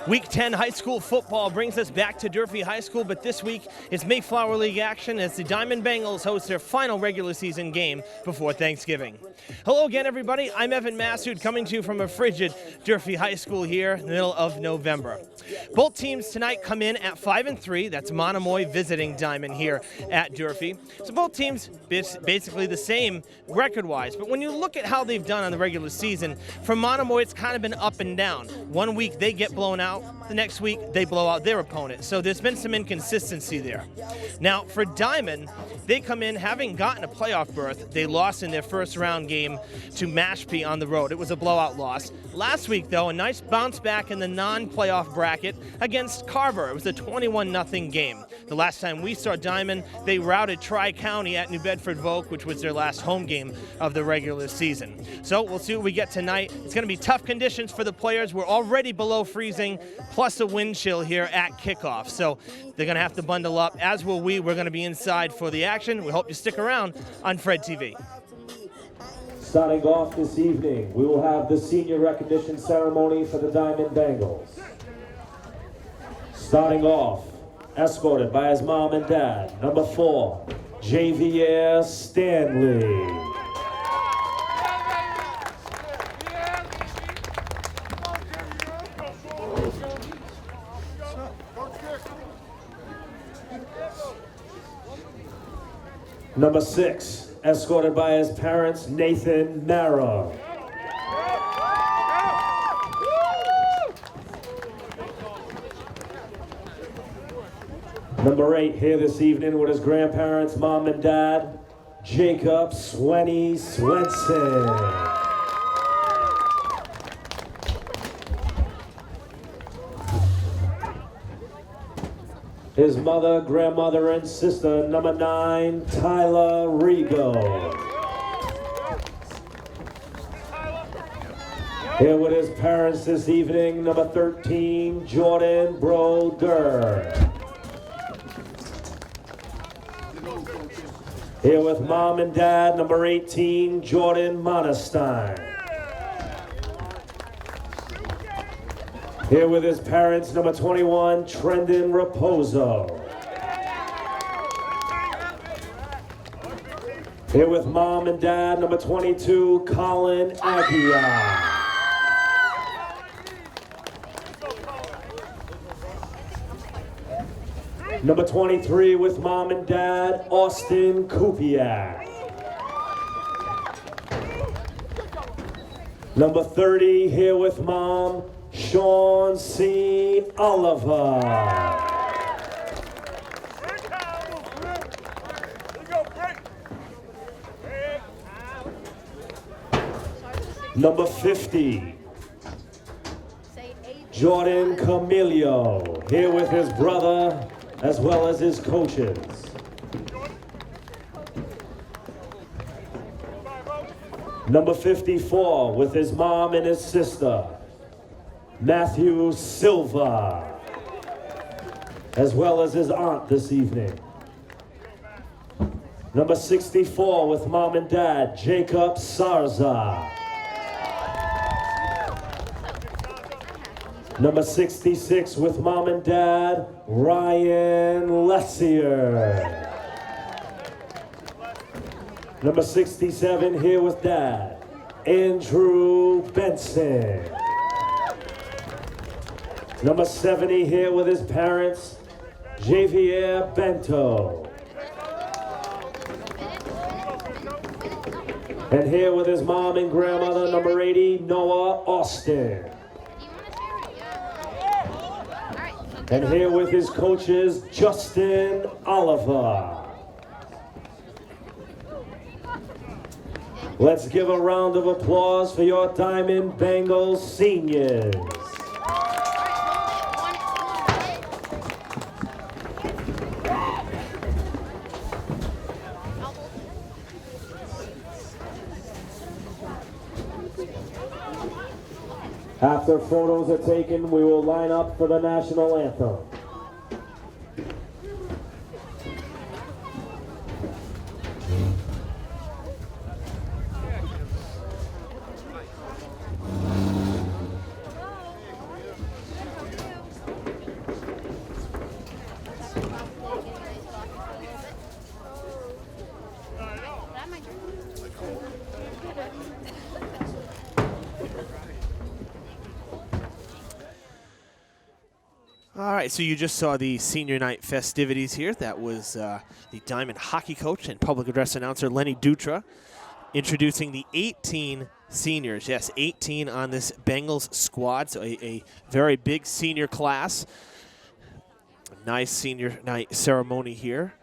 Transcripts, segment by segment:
Week 10 high school football brings us back to Durfee High School, but this week it's Mayflower League action as the Diman Bengals host their final regular season game before Thanksgiving. Hello again, everybody. I'm Evan Massoud coming to you from a frigid Durfee High School here in the middle of November. Both teams tonight come in at 5-3. That's Monomoy visiting Diman here at Durfee. So both teams basically the same record-wise, but when you look at how they've done on the regular season, for Monomoy it's kind of been up and down. One week they get blown out, the next week they blow out their opponent. So there's been some inconsistency there. Now for Diman, they come in having gotten a playoff berth. They lost in their first round game to Mashpee on the road. It was a blowout loss. Last week though, a nice bounce back in the non-playoff bracket against Carver. It was a 21-0 game. The last time we saw Diman, they routed Tri-County at New Bedford Vogue, which was their last home game of the regular season. So we'll see what we get tonight. It's going to be tough conditions for the players. We're already below freezing, plus a wind chill here at kickoff. So they're going to have to bundle up, as will we. We're going to be inside for the action. We hope you stick around on Fred TV. Starting off this evening, we will have the senior recognition ceremony for the Diman Bengals. Starting off, escorted by his mom and dad, number 4, Javier Stanley. Number 6, escorted by his parents, Nathan Mara. Number 8, here this evening with his grandparents, mom and dad, Jacob Swenny Swenson. His mother, grandmother, and sister, number 9, Tyler Rigo. Here with his parents this evening, number 13, Jordan Broder. Here with mom and dad, number 18, Jordan Monestein. Here with his parents, number 21, Trendon Raposo. Here with mom and dad, number 22, Colin Aguiar. Number 23 with mom and dad, Austin Kupiak. Number 30 here with mom, Sean C. Oliver. Number 50, Jordan Camilio, here with his brother as well as his coaches. Number 54, with his mom and his sister, Matthew Silva, as well as his aunt this evening. Number 64, with mom and dad, Jacob Sarza. Number 66, with mom and dad, Ryan Lessier. Number 67, here with dad, Andrew Benson. Number 70, here with his parents, Javier Bento. And here with his mom and grandmother, number 80, Noah Austin. And here with his coaches, Justin Oliver. Let's give a round of applause for your Diman Bengals seniors. After photos are taken, we will line up for the national anthem. All right, so you just saw the senior night festivities here. That was the Diamond hockey coach and public address announcer Lenny Dutra introducing the 18 seniors. Yes, 18 on this Bengals squad, so a very big senior class. Nice senior night ceremony here.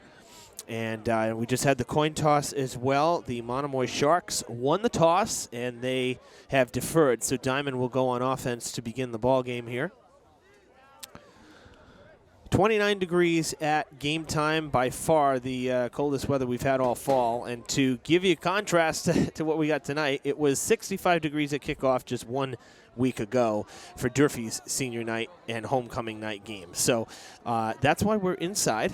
And we just had the coin toss as well. The Monomoy Sharks won the toss, and they have deferred. So Diamond will go on offense to begin the ball game here. 29 degrees at game time, by far the coldest weather we've had all fall. And to give you a contrast to what we got tonight, it was 65 degrees at kickoff just 1 week ago for Durfee's senior night and homecoming night game. So that's why we're inside.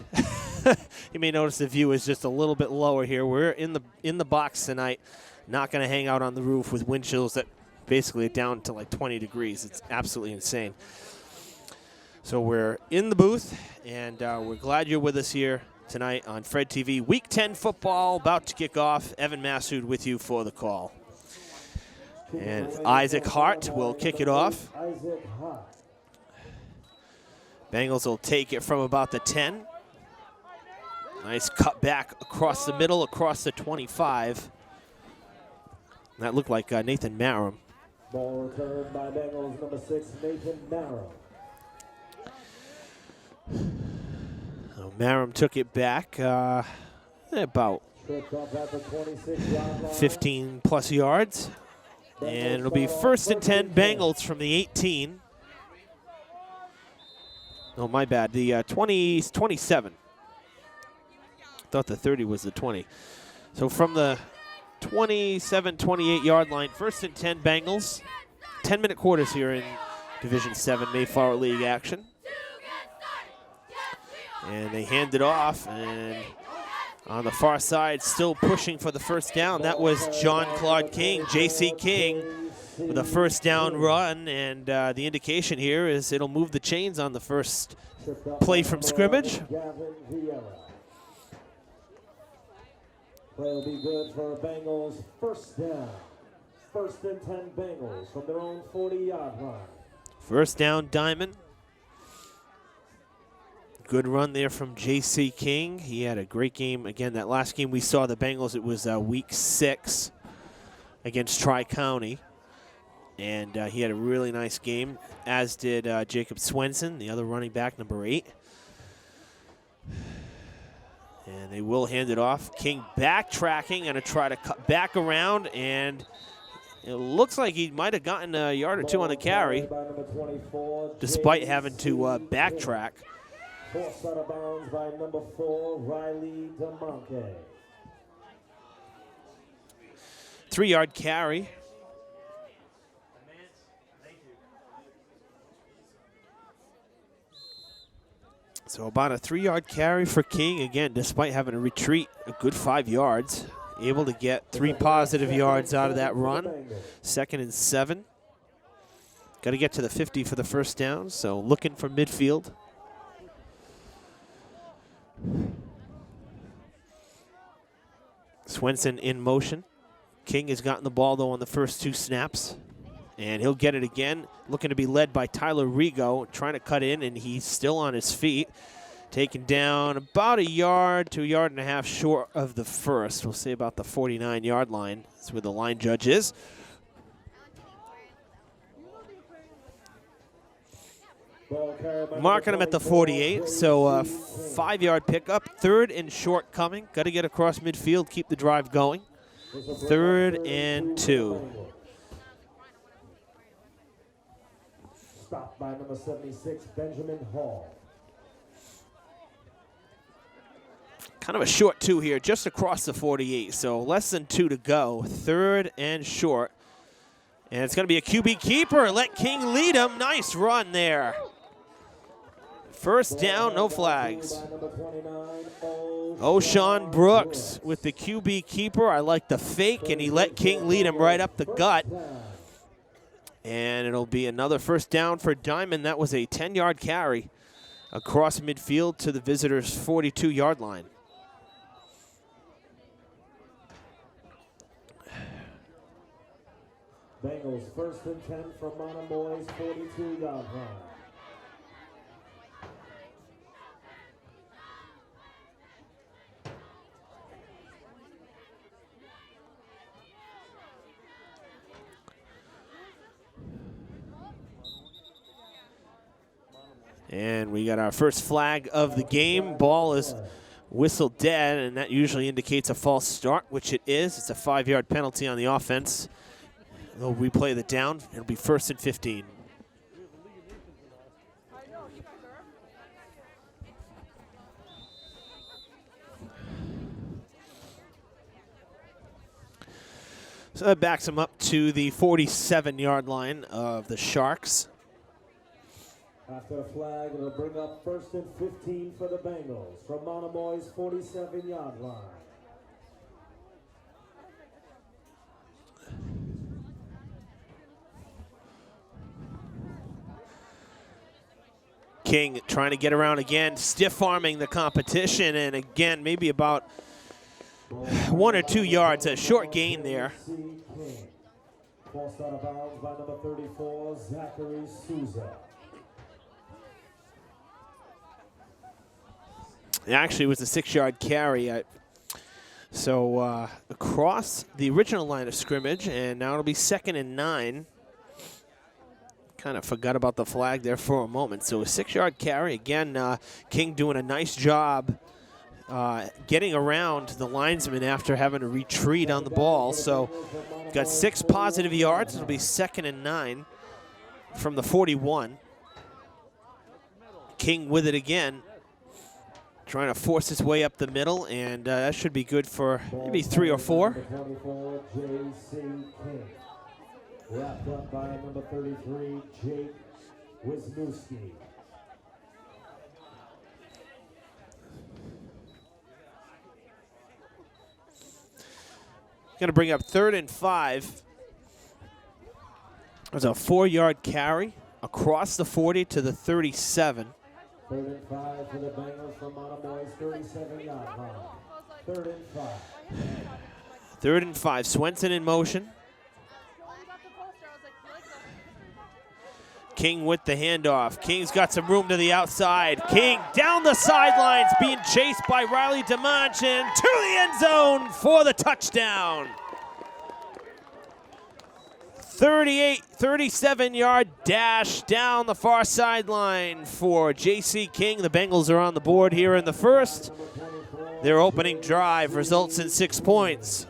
You may notice the view is just a little bit lower here. We're in the box tonight, not going to hang out on the roof with wind chills that basically are down to like 20 degrees. It's absolutely insane. So we're in the booth, and we're glad you're with us here tonight on Fred TV. Week 10 football about to kick off. Evan Massoud with you for the call. And Isaac Hart will kick it off. Bengals will take it from about the 10. Nice cut back across the middle, across the 25. That looked like Nathan Marum. Ball returned by Bengals number 6, Nathan Marum. So Marum took it back about 15 plus yards. And it'll be 1st and 10 Bengals from the 18. Oh, my bad. The 27. Thought the 30 was the 20. So from the 27, 28 yard line, 1st and 10 Bengals. 10-minute quarters here in Division 7 Mayflower League action. And they hand it off, and on the far side, still pushing for the first down. That was John Claude King, J.C. King, with a first down run. And the indication here is it'll move the chains on the first play from scrimmage. Play will be good for Bengals. First down. 1st and 10 Bengals from their own 40-yard line. First down, Diamond. Good run there from J.C. King. He had a great game. Again, that last game we saw the Bengals, it was week 6 against Tri-County. And he had a really nice game, as did Jacob Swenson, the other running back, number 8. And they will hand it off. King backtracking, going to try to cut back around, and it looks like he might have gotten a yard or two on the carry, despite having to backtrack. Forced out of bounds by number 4, Riley DeMonte. 3-yard carry. So about a 3-yard carry for King, again, despite having to retreat a good 5 yards. Able to get 3 positive yards out of that run. 2nd and 7. Got to get to the 50 for the first down, so looking for midfield. Swenson in motion. King has gotten the ball, though, on the first 2 snaps. And he'll get it again. Looking to be led by Tyler Rigo, trying to cut in, and he's still on his feet. Taken down about a yard to a yard and a half short of the first. We'll say about the 49-yard line. That's where the line judge is. Marking him at the 48, so a 5-yard pickup. 3rd and short coming. Got to get across midfield, keep the drive going. 3rd and 2. Stopped by number 76, Benjamin Hall. Kind of a short 2 here, just across the 48, so less than 2 to go. 3rd and short. And it's going to be a QB keeper. Let King lead him. Nice run there. First down, no flags. O'Shawn Brooks with the QB keeper. I like the fake, and he let King lead him right up the gut. And it'll be another first down for Diamond. That was a 10-yard carry across midfield to the visitors' 42-yard line. Bengals 1st and 10 from Monomoy's 42-yard line. And we got our first flag of the game. Ball is whistled dead, and that usually indicates a false start, which it is. It's a 5-yard penalty on the offense. They'll replay the down. It'll be 1st and 15. So that backs them up to the 47-yard line of the Sharks. After a flag, it'll bring up 1st and 15 for the Bengals from Monomoy's 47-yard line. King trying to get around again, stiff-arming the competition, and again, maybe about 1 or 2 yards, a short gain there. Forced out of bounds by number 34, Zachary Souza. It actually was a 6-yard carry. So across the original line of scrimmage, and now it'll be 2nd and 9. Kind of forgot about the flag there for a moment. So a 6-yard carry. Again, King doing a nice job getting around the linesman after having to retreat on the ball. So got 6 positive yards. It'll be 2nd and 9 from the 41. King with it again, trying to force his way up the middle, and that should be good for maybe 3 or 4. Wrapped up by number 33, Jake Wisniewski. Going to bring up 3rd and 5. There's a 4-yard carry across the 40 to the 37. 3rd and 5 for the Bengals from Monomoy's 37-yard line. 3rd and 5. 3rd and 5. Swenson in motion. King with the handoff. King's got some room to the outside. King down the sidelines, being chased by Riley Diman, and to the end zone for the touchdown. 37-yard dash down the far sideline for J.C. King. The Bengals are on the board here in the first. Their opening drive results in 6 points.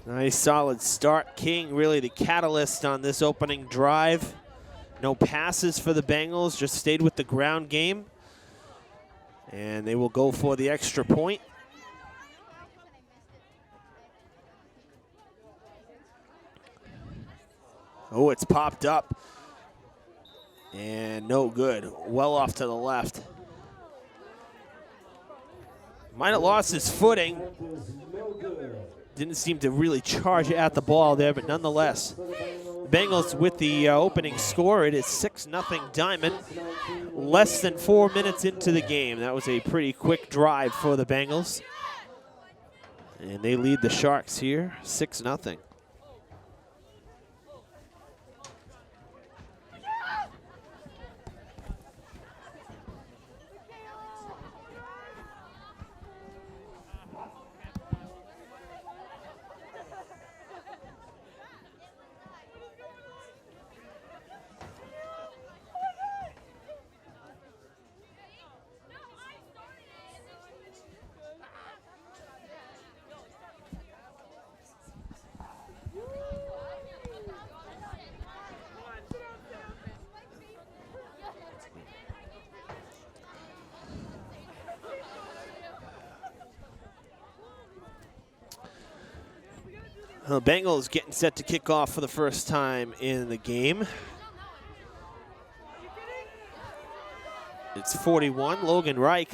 Nice solid start. King really the catalyst on this opening drive. No passes for the Bengals, just stayed with the ground game. And they will go for the extra point. Oh, it's popped up. And no good. Well off to the left. Might have lost his footing. Didn't seem to really charge at the ball there, but nonetheless, the Bengals with the opening score. It is 6-0 Diamond. Less than 4 minutes into the game. That was a pretty quick drive for the Bengals. And they lead the Sharks here, 6-0. The Bengals getting set to kick off for the first time in the game. It's 41, Logan Reich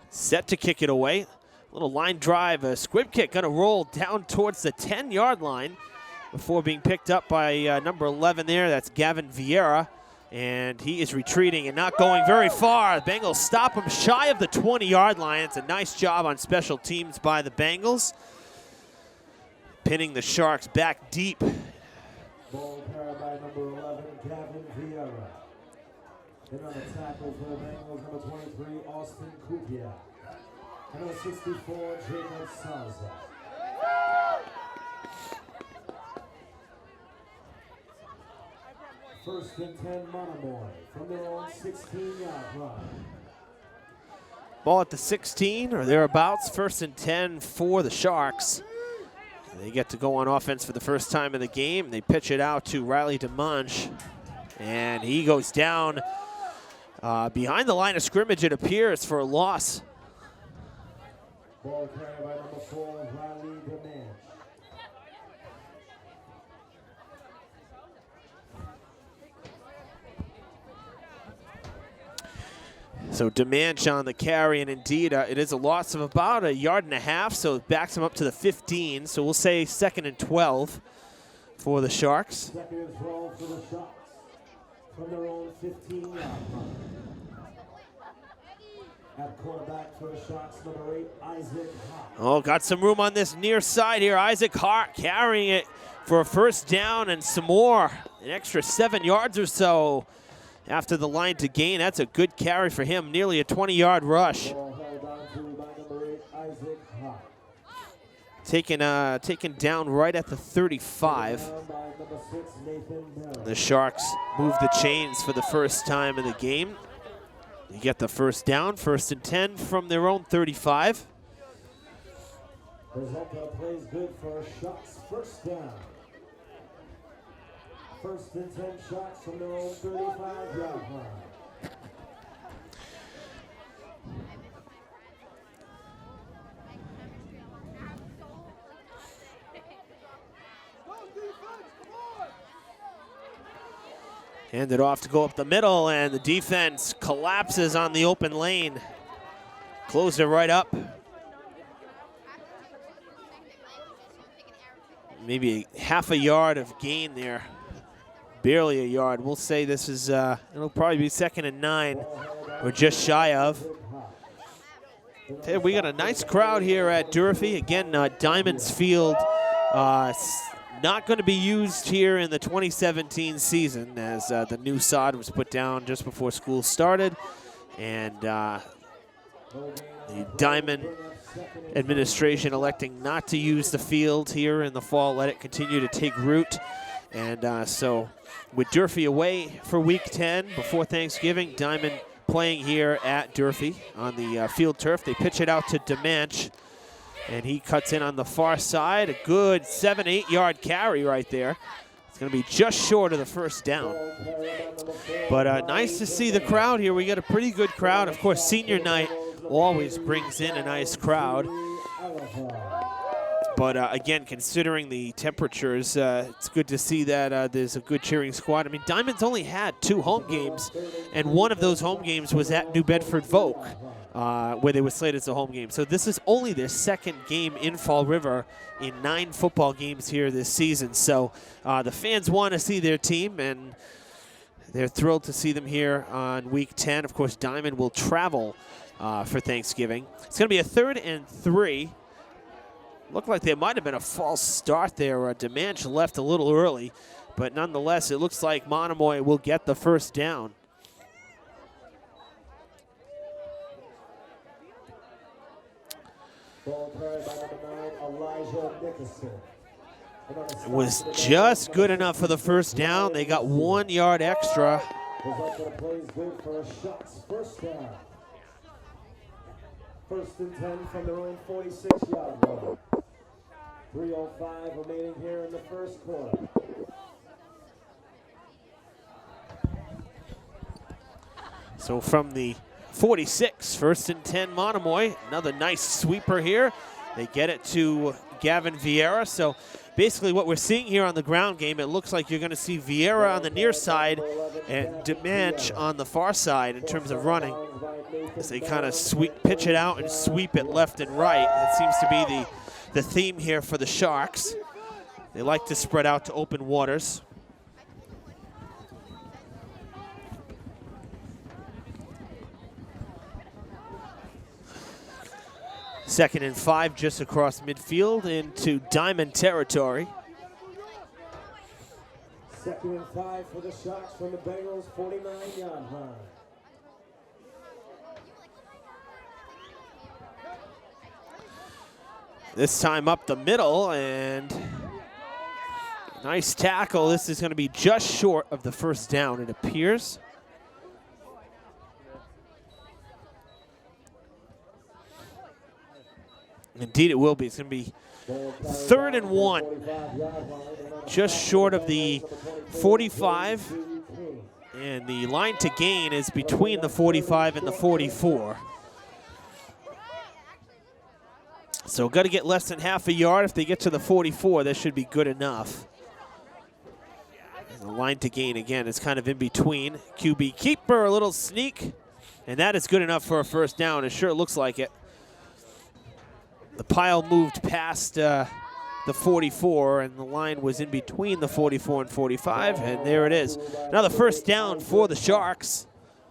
set to kick it away. Little line drive, a squib kick gonna roll down towards the 10-yard line before being picked up by number 11 there. That's Gavin Vieira, and he is retreating and not going very far. The Bengals stop him shy of the 20-yard line. It's a nice job on special teams by the Bengals, pinning the Sharks back deep. Ball carried by number 11, Gavin Vieira. And on the tackle for the Bengals, number 23, Austin Kupia. And number 64, Jacob Salza. First and 10, Monomoy from their own 16-yard line. Ball at the 16 or thereabouts. First and 10 for the Sharks. They get to go on offense for the first time in the game. They pitch it out to Riley Diman, and he goes down behind the line of scrimmage, it appears, for a loss. Ball carried by number 4, Riley Diman. So Diman on the carry, and indeed it is a loss of about 1.5 yards, so it backs him up to the 15. So we'll say 2nd and 12 for the Sharks. 2nd and 12 for the Sharks from their own 15-yard line. At quarterback for the Sharks, number 8, Isaac Hart. Oh, got some room on this near side here. Isaac Hart carrying it for a first down and some more. An extra 7 yards or so after the line to gain. That's a good carry for him. Nearly a 20-yard rush. Ball held on to by number 8, Isaac Hart. Taken down right at the 35. Down by number 6, Nathan Bell. The Sharks move the chains for the first time in the game. They get the first down, 1st and 10 from their own 35. Result of the play is good for Sharks first down. 1st and 10 Sharks from their own 35-yard line. Hand it off to go up the middle, and the defense collapses on the open lane. Closed it right up. Maybe half a yard of gain there. Barely a yard. We'll say this is, it'll probably be 2nd and 9. We're just shy of. Okay, we got a nice crowd here at Durfee. Again, Diamond's Field not going to be used here in the 2017 season, as the new sod was put down just before school started. And the Diamond administration electing not to use the field here in the fall, let it continue to take root. And so with Durfee away for week 10 before Thanksgiving, Diamond playing here at Durfee on the field turf. They pitch it out to Diman, and he cuts in on the far side. A good 7-8 yard carry right there. It's going to be just short of the first down. But nice to see the crowd here. We got a pretty good crowd. Of course, senior night always brings in a nice crowd. But again, considering the temperatures, it's good to see that there's a good cheering squad. I mean, Diamond's only had 2 home games, and one of those home games was at New Bedford Vogue, where they were slated as a home game. So this is only their 2nd game in Fall River in 9 football games here this season. So the fans want to see their team, and they're thrilled to see them here on week 10. Of course, Diamond will travel for Thanksgiving. It's going to be a 3rd and 3. Looked like there might have been a false start there. Diman left a little early, but nonetheless, it looks like Monomoy will get the first down. Ball carried by number 9, Elijah Nickerson. It was just good enough for the first down. They got 1 yard extra. Result of the play is good for Sharks first down. 1st and 10 from their own 46-yard line. 3:05 remaining here in the first quarter. So from the 46, 1st and 10 Monomoy. Another nice sweeper here. They get it to Gavin Vieira. So basically what we're seeing here on the ground game, it looks like you're going to see Vieira on the near side and Diman on the far side in terms of running, as they kind of pitch it out and sweep it left and right. That seems to be the theme here for the Sharks. They like to spread out to open waters. Second and 5 just across midfield into Diamond territory. 2nd and 5 for the Sharks from the Bengals 49-yard line. This time up the middle, and nice tackle. This is going to be just short of the first down, it appears. Indeed, it will be. It's going to be 3rd and 1. Just short of the 45. And the line to gain is between the 45 and the 44. So got to get less than half a yard. If they get to the 44, that should be good enough. And the line to gain, again, is kind of in between. QB keeper, a little sneak. And that is good enough for a first down. It sure looks like it. The pile moved past the 44, and the line was in between the 44 and 45, and there it is. Now the first down for the Sharks.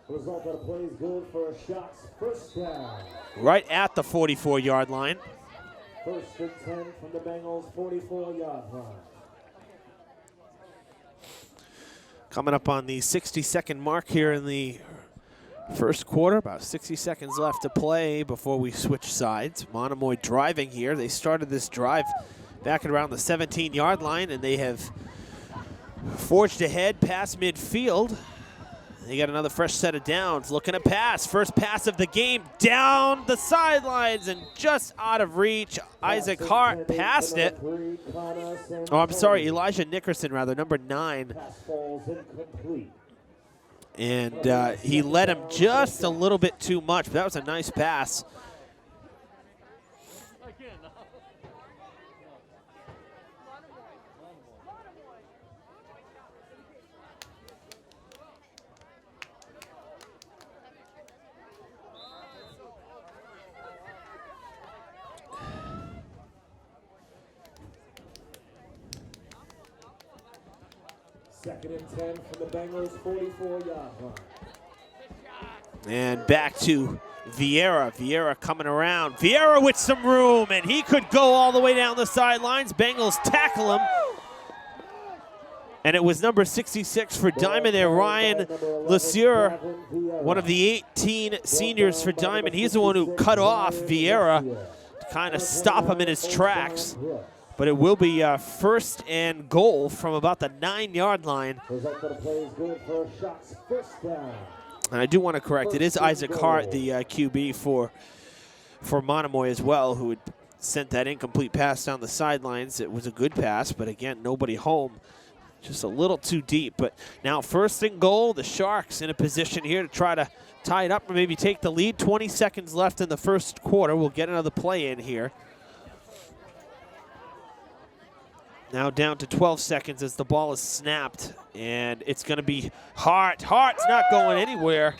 Result of the play is good for Sharks. First down. Right at the 44-yard line. 1st and 10 from the Bengals 44-yard line. Coming up on the 60-second mark here in the first quarter, about 60 seconds left to play before we switch sides. Monomoy driving here. They started this drive back at around the 17-yard line, and they have forged ahead past midfield. They got another fresh set of downs. Looking to pass. First pass of the game down the sidelines and just out of reach. Isaac Hart passed it. Oh, I'm sorry, Elijah Nickerson, rather, number 9. And he led him just a little bit too much, but that was a nice pass. Second and 10 from the Bengals 44-yard line. And back to Vieira. Vieira coming around. Vieira with some room, and he could go all the way down the sidelines. Bengals tackle him. And it was number 66 for Diman there, Ryan Lesure, one of the 18 seniors for Diman. He's the one who cut off Vieira to kind of stop him in his tracks. But it will be first and goal from about the 9-yard line. And I do want to correct, it is Isaac Hart, the QB for Monomoy as well, who had sent that incomplete pass down the sidelines. It was a good pass, but again, nobody home. Just a little too deep. But now first and goal, the Sharks in a position here to try to tie it up or maybe take the lead. 20 seconds left in the first quarter. We'll get another play in here. Now down to 12 seconds as the ball is snapped, and it's going to be Hart. Hart's not going anywhere.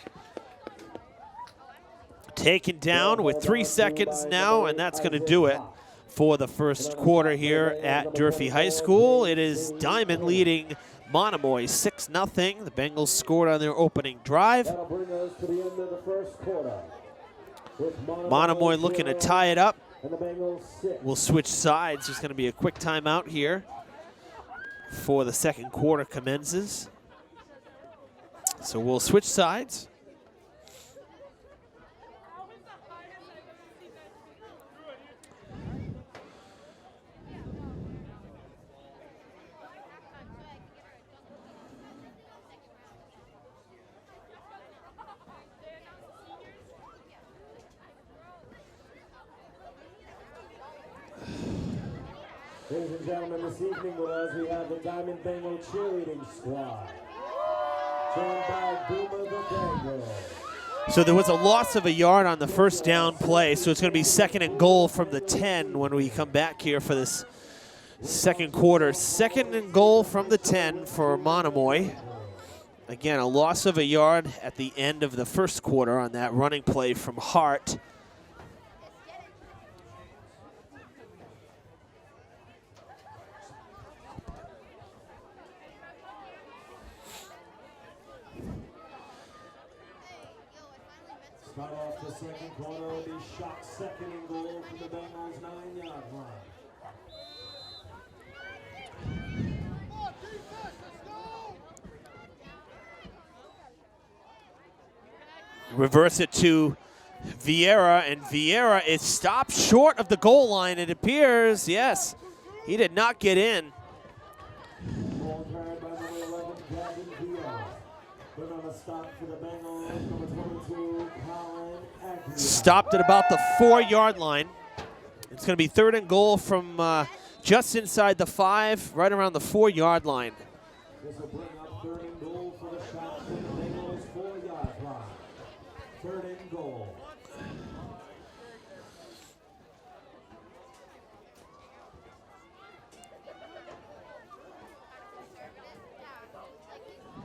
Taken down with 3 seconds now, and that's going to do it for the first quarter here at Durfee High School. It is Diman leading Monomoy 6-0. The Bengals scored on their opening drive. Monomoy looking to tie it up. We'll switch sides. There's going to be a quick timeout here before the second quarter commences. So we'll switch sides. Ladies and gentlemen, this evening with us, we have the Diamond Bengal cheerleading squad, joined by Boomer the Bengal. So there was a loss of a yard on the first down play, so it's going to be second and goal from the 10 when we come back here for this second quarter. Second and goal from the 10 for Monomoy. Again, a loss of a yard at the end of the first quarter on that running play from Hart. Start off the second quarter will be shot second and goal from the Bengals 9-yard line. Reverse it to Vieira, and Vieira is stopped short of the goal line, it appears. Yes, he did not get in. Stopped at about the 4-yard line. It's going to be 3rd and goal from just inside the 5, right around the 4-yard line. This will bring up 3rd and goal for the Sharks in the Bengals 4-yard line. 3rd and goal.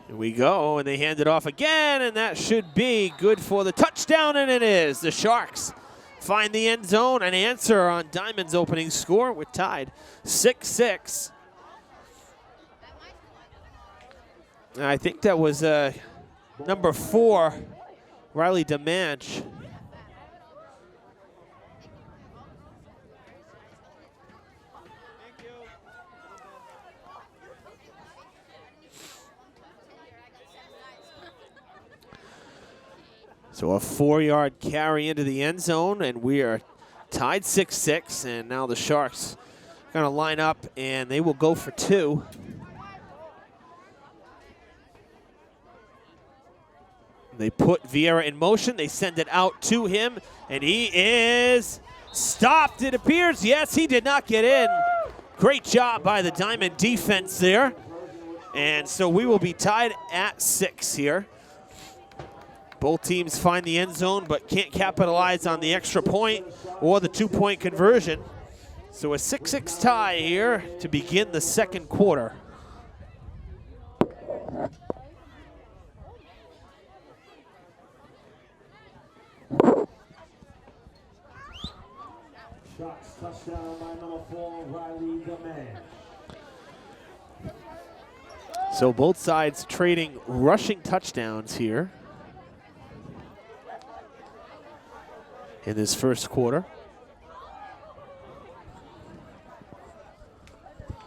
Here we go, and they hand it off again, and that should be good for the touchdown, and it is. The Sharks find the end zone, an answer on Diamond's opening score. We're tied 6-6. I think that was number 4, Riley Diman. So a 4-yard carry into the end zone, and we are tied 6-6, and now the Sharks are going to line up, and they will go for 2. They put Vieira in motion. They send it out to him, and he is stopped, it appears. Yes, he did not get in. Great job by the Diamond defense there. And so we will be tied at 6 here. Both teams find the end zone, but can't capitalize on the extra point or the 2-point conversion. So a 6-6 tie here to begin the second quarter. Sharks touchdown by number 4, Riley Diman. So both sides trading rushing touchdowns here in this first quarter.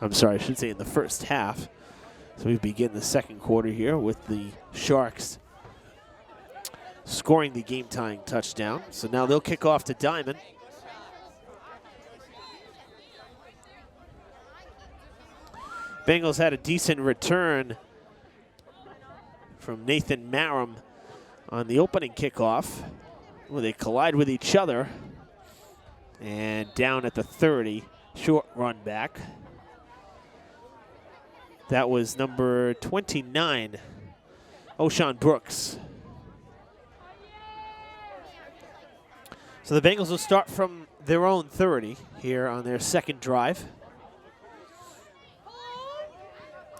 I'm sorry, I should say in the first half. So we begin the second quarter here with the Sharks scoring the game-tying touchdown. So now they'll kick off to Diamond. Bengals had a decent return from Nathan Marum on the opening kickoff, where they collide with each other. And down at the 30, short run back. That was number 29, O'Shawn Brooks. So the Bengals will start from their own 30 here on their second drive.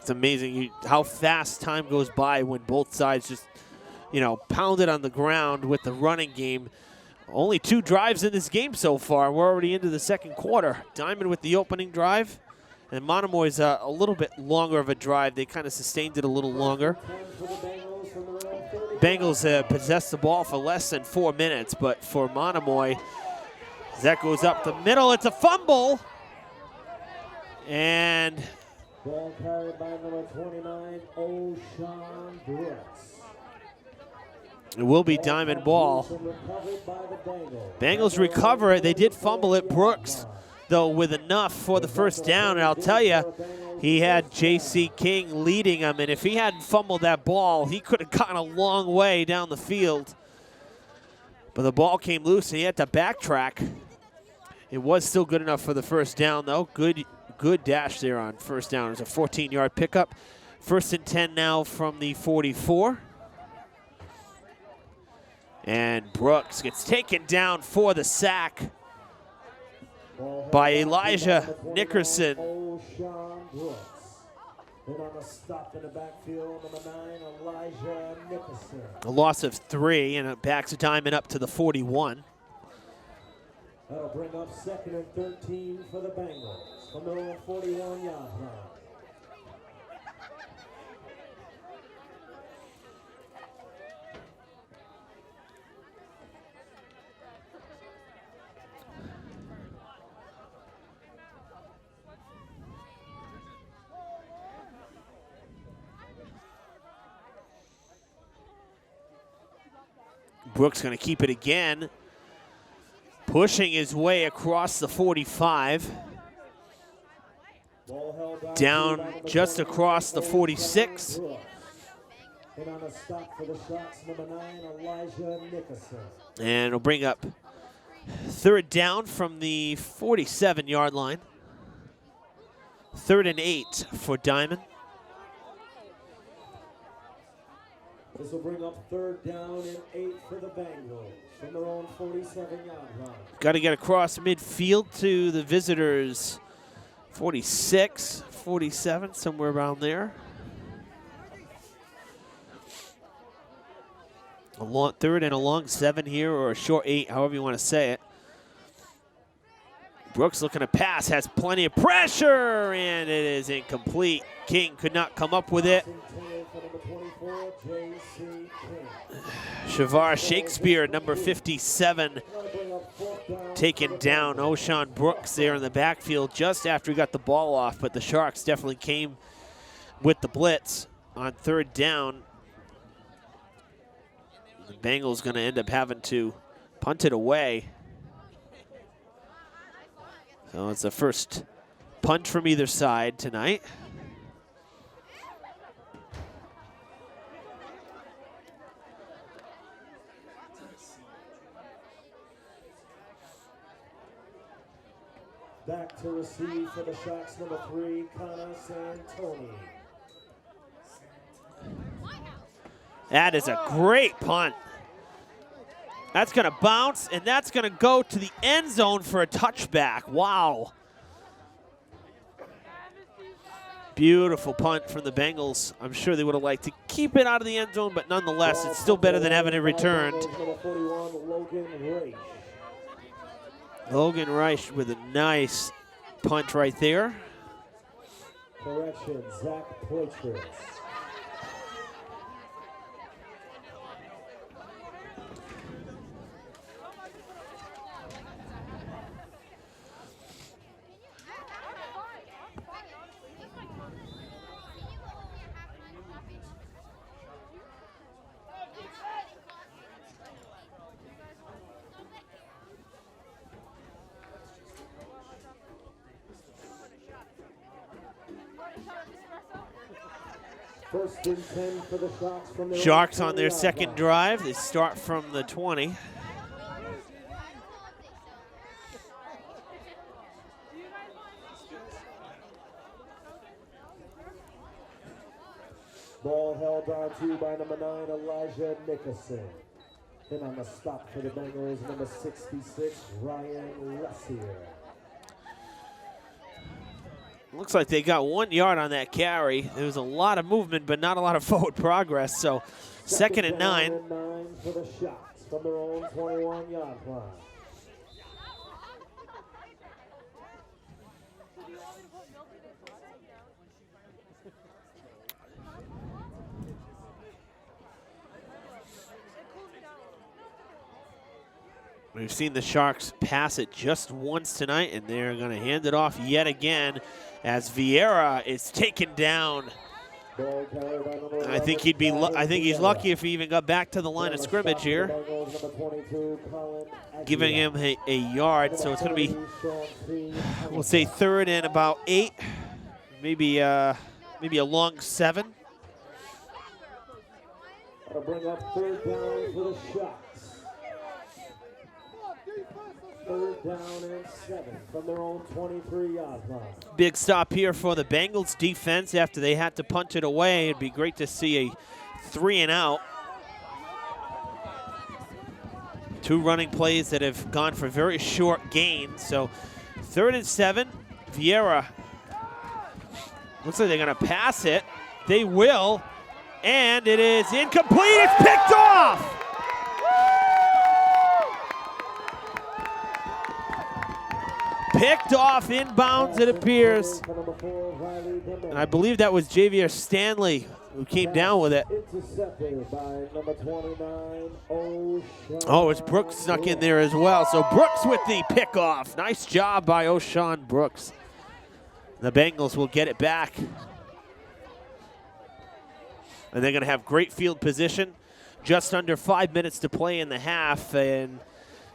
It's amazing how fast time goes by when both sides just, pound it on the ground with the running game. Only 2 drives in this game so far. We're already into the second quarter. Diamond with the opening drive, and Monomoy's a little bit longer of a drive. They kind of sustained it a little longer. Bengals possessed the ball for less than 4 minutes, but for Monomoy, that goes up the middle. It's a fumble, and ball carried by number 29, O'Shawn Brooks. It will be Diamond ball. Bengals recover it. They did fumble it. Brooks, though, with enough for the first down. And I'll tell you, he had J.C. King leading him. And if he hadn't fumbled that ball, he could have gotten a long way down the field. But the ball came loose, and he had to backtrack. It was still good enough for the first down, though. Good dash there on first down. It was a 14-yard pickup. 1st and 10 now from the 44. And Brooks gets taken down for the sack by Elijah Nickerson. A loss of 3, and it backs Diamond up to the 41. That'll bring up 2nd and 13 for the Bengals from the 41-yard line. Brooks going to keep it again. Pushing his way across the 45. Down just across the 46. And on a stop for the Sharks, number 9, Elijah Nickerson. And it'll bring up third down from the 47-yard line. 3rd and 8 for Diman. This will bring up 3rd down and 8 for the Bengals from their own 47-yard line. Got to get across midfield to the visitors. 46, 47, somewhere around there. A long 3rd and a long 7 here, or a short 8, however you want to say it. Brooks looking to pass, has plenty of pressure, and it is incomplete. King could not come up with it. Shavar Shakespeare, number 57, taken down. O'Shawn Brooks there in the backfield just after he got the ball off, but the Sharks definitely came with the blitz on 3rd down. The Bengals going to end up having to punt it away. So it's the first punt from either side tonight. Back to receive for the Sharks, number 3, Connor Santoni. That is a great punt. That's going to bounce, and that's going to go to the end zone for a touchback. Wow. Beautiful punt from the Bengals. I'm sure they would have liked to keep it out of the end zone, but nonetheless, it's still better than having it returned. Logan Reich with a nice punt right there. Correction, Zach Poitras. First and 10 for the Sharks from the Sharks on their second drive. They start from the 20. Ball held on to by number 9, Elijah Nickerson. And on the stop for the Bengals, number 66, Ryan Lessier. Looks like they got 1 yard on that carry. There was a lot of movement, but not a lot of forward progress. So, 2nd and 9. Second and 9 for the Sharks from their own 21-yard line. We've seen the Sharks pass it just once tonight, and they're going to hand it off yet again as Vieira is taken down. I think he's lucky if he even got back to the line of scrimmage here, giving him a yard. So it's going to be, we'll say 3rd and about 8, maybe a long 7. That'll bring up 3rd down for the Sharks. 3rd down and 7 from their own 23-yard line. Big stop here for the Bengals defense after they had to punt it away. It'd be great to see a 3 and out. 2 running plays that have gone for very short gains. So 3rd and 7, Vieira. Looks like they're going to pass it. They will, and it is incomplete. It's picked off. Picked off inbounds, it appears. And I believe that was Javier Stanley who came down with it. Oh, it's Brooks snuck in there as well. So Brooks with the pickoff. Nice job by O'Shawn Brooks. The Bengals will get it back. And they're going to have great field position just under 5 minutes to play in the half. And,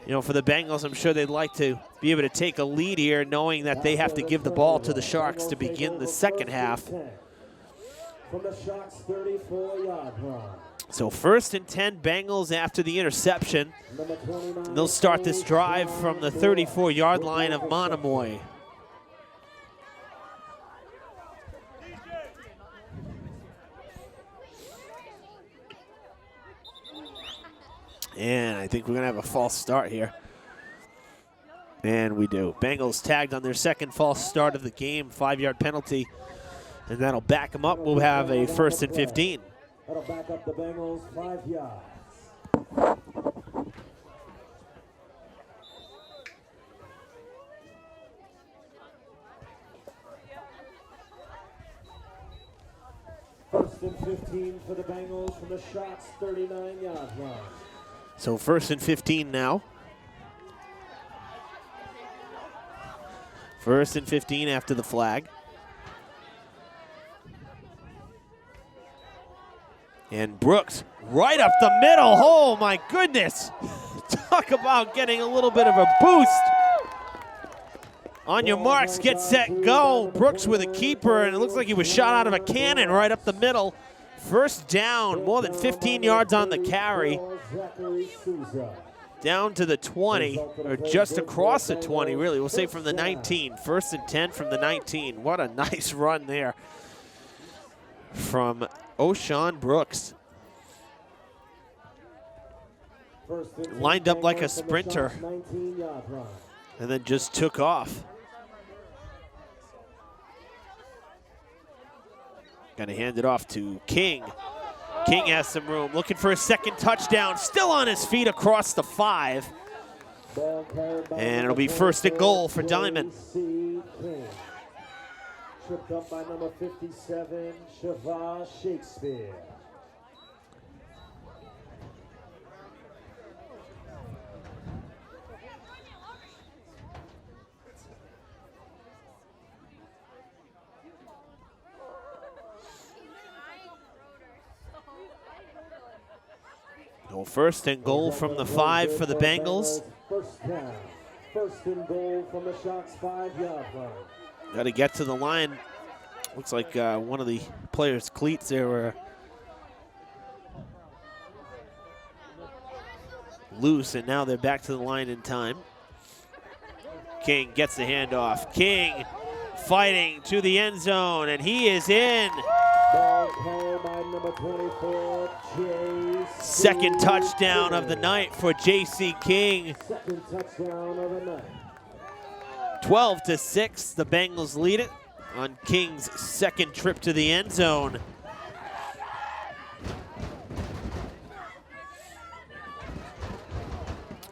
you know, for the Bengals, I'm sure they'd like to be able to take a lead here, knowing that they have to give the ball to the Sharks to begin the second half. From the Sharks' 34-yard line. So 1st and 10 Bengals after the interception. And they'll start this drive from the 34-yard line of Monomoy. And I think we're going to have a false start here. And we do. Bengals tagged on their second false start of the game, 5-yard penalty. And that'll back them up. We'll have a 1st and 15. That'll back up the Bengals 5 yards. First and 15 for the Bengals from the Sharks' 39-yard line. So 1st and 15 now. 1st and 15 after the flag. And Brooks right up the middle. Oh my goodness. Talk about getting a little bit of a boost. On your marks, get set, go. Brooks with a keeper, and it looks like he was shot out of a cannon right up the middle. 1st down, more than 15 yards on the carry. Down to the 20, or just across the 20, really. We'll say from the 19. 1st and 10 from the 19. What a nice run there from O'Shawn Brooks. Lined up like a sprinter and then just took off. Gonna hand it off to King. King has some room, looking for a second touchdown, still on his feet across the 5. And it'll be 1st and goal for Diman. Tripped up by number 57, Shavar Shakespeare. No, 1st and goal from the 5 for the Bengals. First down. 1st and goal from the Sharks' 5-yard line. Got to get to the line. Looks like one of the players' cleats there were loose, and now they're back to the line in time. King gets the handoff. King fighting to the end zone, and he is in. Ball carried by number 24, J.C. Second touchdown of the night for J.C. King. Second touchdown of the night. 12-6, the Bengals lead it on King's second trip to the end zone.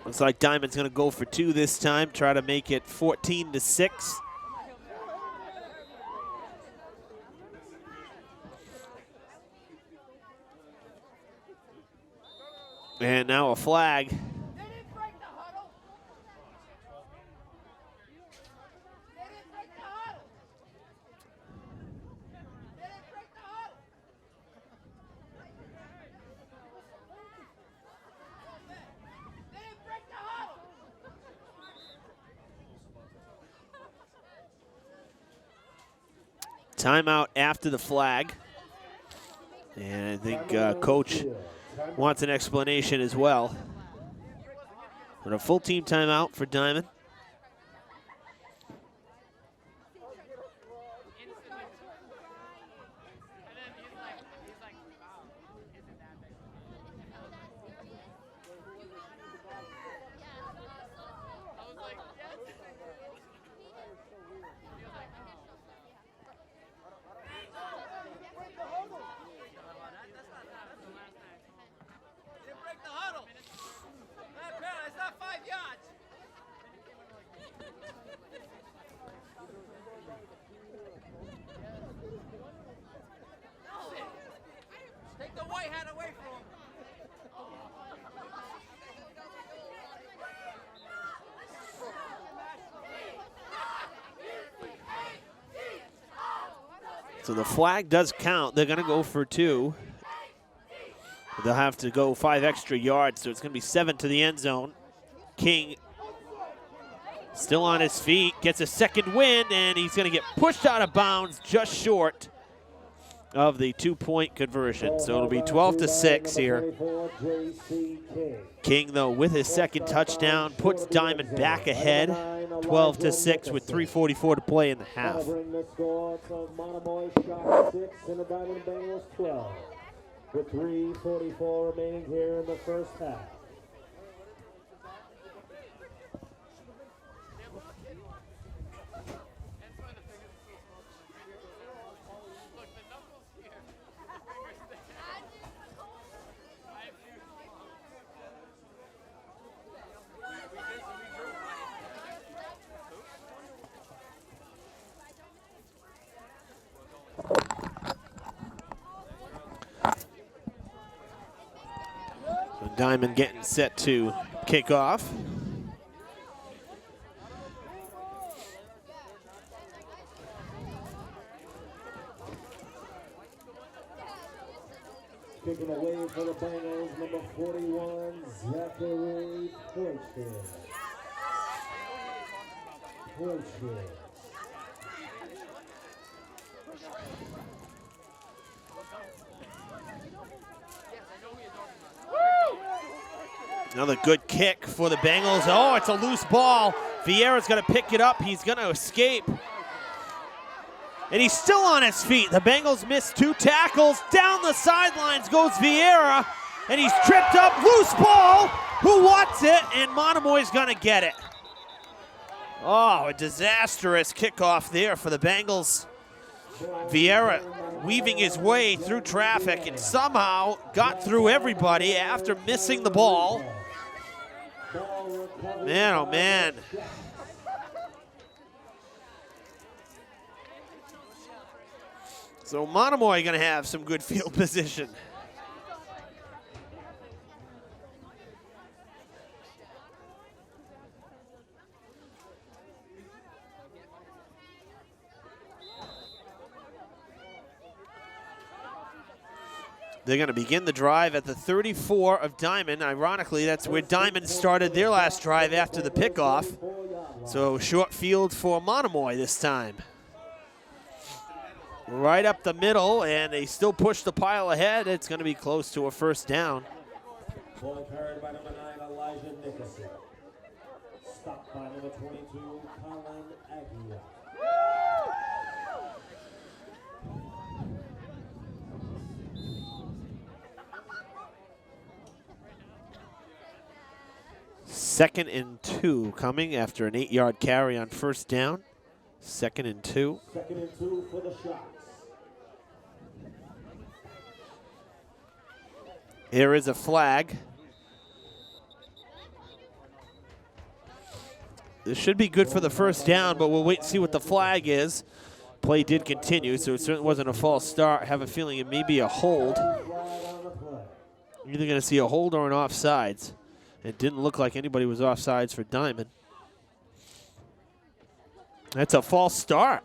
Looks like Diman's gonna go for 2 this time, try to make it 14-6. And now a flag. Timeout after the flag. And I think Coach wants an explanation as well. But a full team timeout for Diman. So the flag does count. They're going to go for 2. They'll have to go 5 extra yards, so it's going to be 7 to the end zone. King still on his feet, gets a second win, and he's going to get pushed out of bounds just short of the 2-point conversion. So it'll be 12-6 here. King, though, with his second touchdown, puts Diman back ahead, 12-6 with 3:44 to play in the half. Monomoy shot 6 and the Diamond Bengals 12 with 3:44 remaining here in the first half. Diman getting set to kick off. Kicking away for the Bengals, number 41, Zachary Poitras. Another good kick for the Bengals. Oh, it's a loose ball. Vieira's going to pick it up. He's going to escape. And he's still on his feet. The Bengals missed 2 tackles. Down the sidelines goes Vieira. And he's tripped up. Loose ball. Who wants it? And Monomoy's going to get it. Oh, a disastrous kickoff there for the Bengals. Vieira weaving his way through traffic and somehow got through everybody after missing the ball. Man, oh man. So Monomoy gonna have some good field position. They're going to begin the drive at the 34 of Diman. Ironically, that's where Diman started their last drive after the pickoff. So short field for Monomoy this time. Right up the middle, and they still push the pile ahead. It's going to be close to a first down. Ball carried by number 9, Elijah Nickerson. Stopped by number 22, Colin Aguilar. Second and 2 coming after an 8-yard carry on first down. Second and 2. Second and 2 for the Shots. Here is a flag. This should be good for the first down, but we'll wait and see what the flag is. Play did continue, so it certainly wasn't a false start. I have a feeling it may be a hold. You're either going to see a hold or an offsides. It didn't look like anybody was offsides for Diman. That's a false start.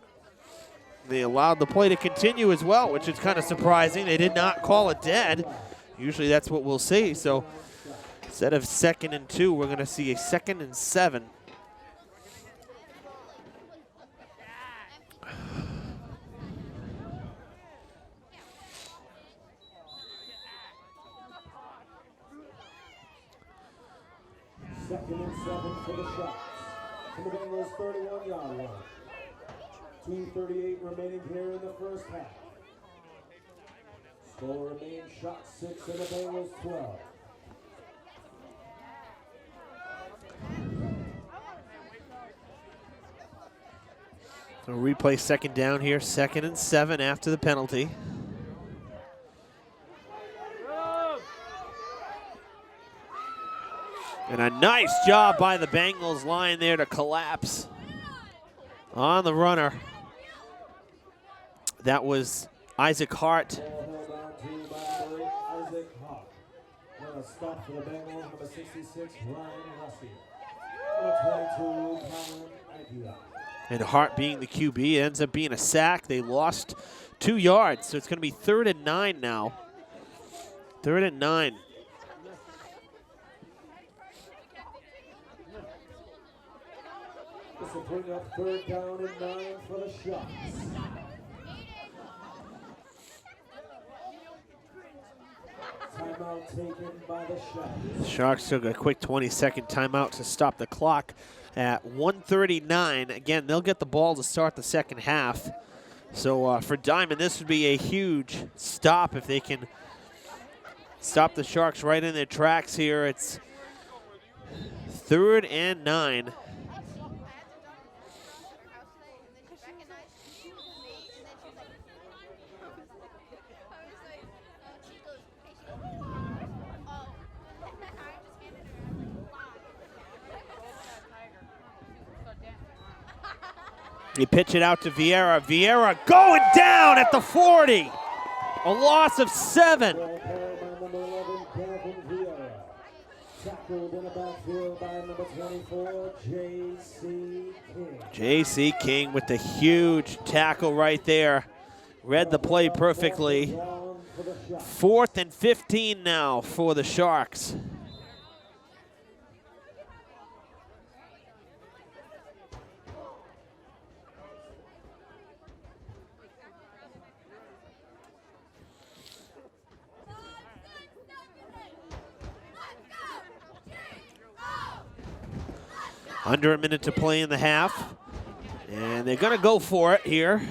They allowed the play to continue as well, which is kind of surprising. They did not call it dead. Usually that's what we'll see. So instead of second and 2, we're going to see a second and 7. Second and 7 for the Shots. From the Bengals 31-yard line. 2:38 remaining here in the first half. Score remains Shots 6 and the Bengals 12. So replay second down here, second and 7 after the penalty. And a nice job by the Bengals line there to collapse on the runner. That was Isaac Hart. Stop for the Bengals, number 66, Ryan Hussey. Number 22, Colin Aguilar. And Hart being the QB, it ends up being a sack. They lost 2 yards, so it's going to be 3rd and 9 now. 3rd and 9. This will bring up 3rd down and 9 for the Sharks. Timeout taken by the Sharks. Sharks took a quick 20-second timeout to stop the clock at 1:39. Again, they'll get the ball to start the second half. So for Diman, this would be a huge stop if they can stop the Sharks right in their tracks here. It's 3rd and 9. You pitch it out to Vieira. Vieira going down at the 40. A loss of 7. Tackled in the backfield by number 24, J.C. King. J.C. King with the huge tackle right there. Read the play perfectly. 4th and 15 now for the Sharks. Under a minute to play in the half. And they're going to go for it here.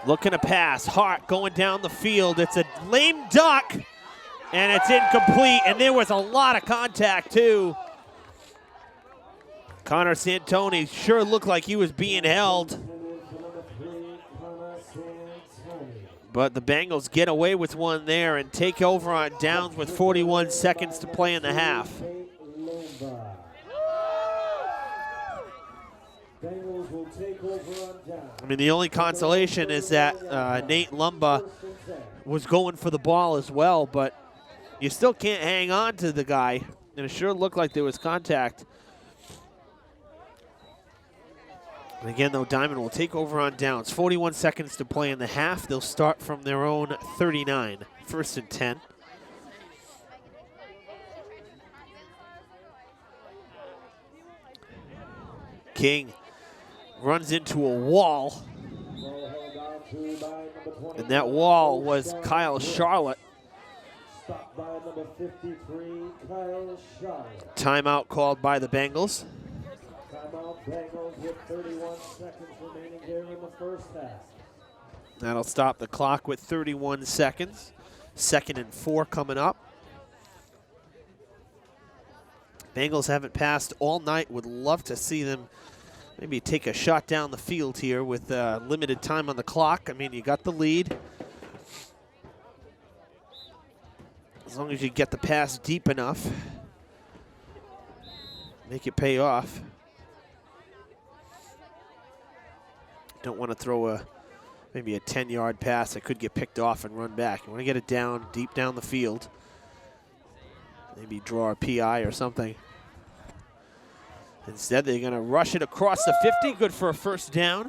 Looking to pass. Hart going down the field. It's a lame duck. And it's incomplete. And there was a lot of contact, too. Connor Santoni sure looked like he was being held. But the Bengals get away with one there and take over on downs with 41 seconds to play in the half. I mean, the only consolation is that Nate Lumba was going for the ball as well, but you still can't hang on to the guy. And it sure looked like there was contact. And again, though, Diman will take over on downs. 41 seconds to play in the half. They'll start from their own 39. 1st and 10. King runs into a wall. And that wall was Kyle Charlotte. Stopped by number 53, Kyle Charlotte. Timeout called by the Bengals. Timeout Bengals with 31 seconds remaining here in the first half. That'll stop the clock with 31 seconds. 2nd and 4 coming up. Bengals haven't passed all night. Would love to see them maybe take a shot down the field here with limited time on the clock. I mean, you got the lead. As long as you get the pass deep enough, make it pay off. Don't want to throw maybe a 10-yard pass that could get picked off and run back. You want to get it down, deep down the field. Maybe draw a PI or something. Instead, they're going to rush it across the 50. Good for a first down.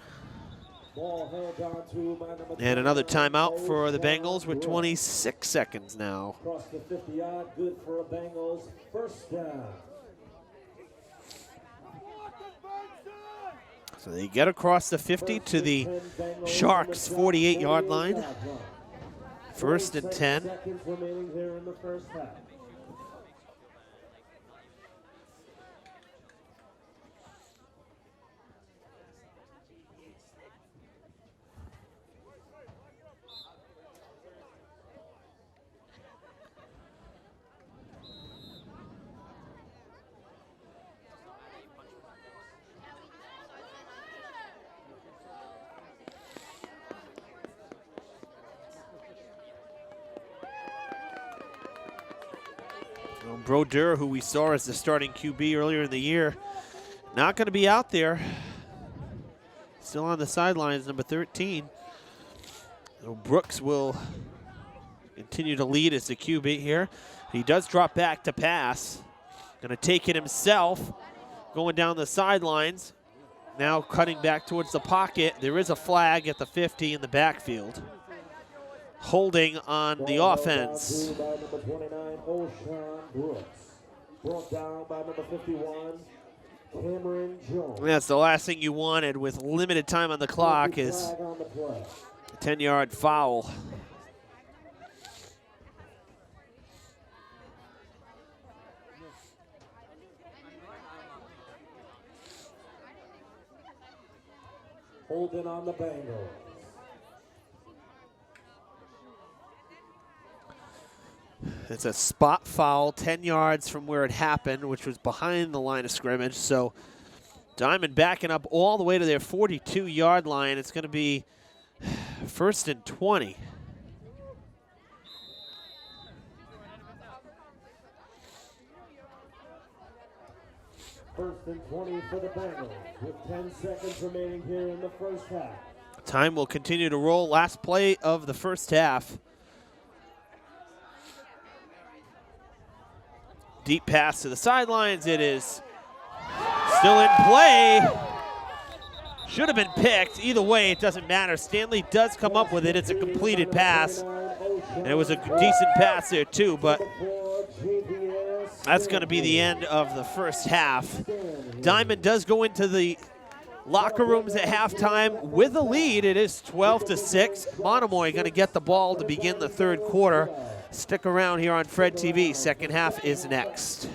And another timeout for the Bengals with 26 seconds now. Across the 50-yard, good for a Bengals first down. So they get across the 50 to the Sharks' 48-yard line. 1st and 10. Seconds remaining here in the first half. Brodeur, who we saw as the starting QB earlier in the year, not going to be out there. Still on the sidelines, number 13. So Brooks will continue to lead as the QB here. He does drop back to pass. Going to take it himself, going down the sidelines. Now cutting back towards the pocket. There is a flag at the 50 in the backfield. holding on the offense. By number 29, O'Shawn Brooks. Brought down by number 51, Cameron Jones. That's the last thing you wanted with limited time on the clock is a 10-yard foul. Holding on the Bengals. It's a spot foul, 10 yards from where it happened, which was behind the line of scrimmage. So Diamond backing up all the way to their 42-yard line. It's going to be 1st and 20. First and 20 for the Bengals with 10 seconds remaining here in the first half. Time will continue to roll. Last play of the first half. Deep pass to the sidelines. It is still in play. Should have been picked. Either way, it doesn't matter. Stanley does come up with it. It's a completed pass. And it was a decent pass there too, but that's going to be the end of the first half. Diamond does go into the locker rooms at halftime with a lead. It is 12-6. Monomoy going to get the ball to begin the third quarter. Stick around here on Fred TV. Second half is next.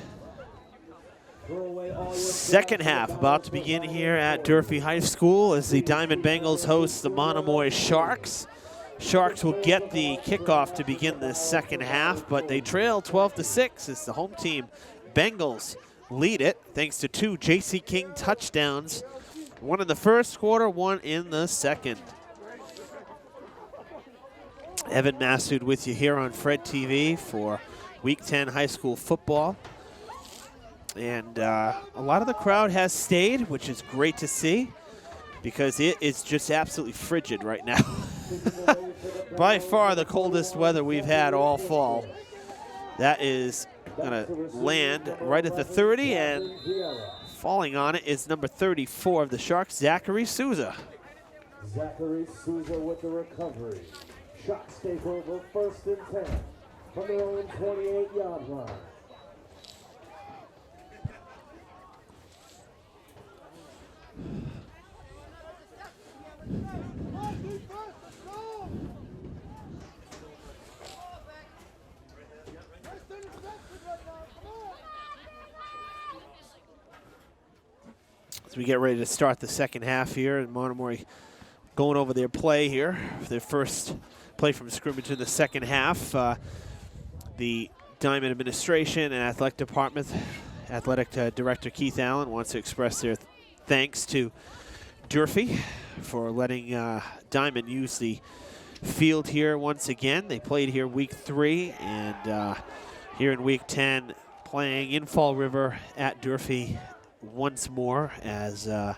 Second half about to begin here at Durfee High School as the Diamond Bengals host the Monomoy Sharks. Sharks will get the kickoff to begin the second half, but they trail 12-6 as the home team Bengals lead it thanks to 2 J.C. King touchdowns. One in the first quarter, one in the second. Evan Massoud with you here on Fred TV for Week 10 high school football. And a lot of the crowd has stayed, which is great to see because it is just absolutely frigid right now. By far the coldest weather we've had all fall. That is going to land right at the 30, and falling on it is number 34 of the Sharks, Zachary Souza. Zachary Souza with the recovery. Sharks take over 1st and 10 from their own 28-yard line. As we get ready to start the second half here, and Monomoy going over their play here, their first play from scrimmage in the second half. The Diamond administration and athletic department, athletic director Keith Allen wants to express their thanks to Durfee for letting Diamond use the field here once again. They played here week 3, and here in week 10 playing in Fall River at Durfee once more as the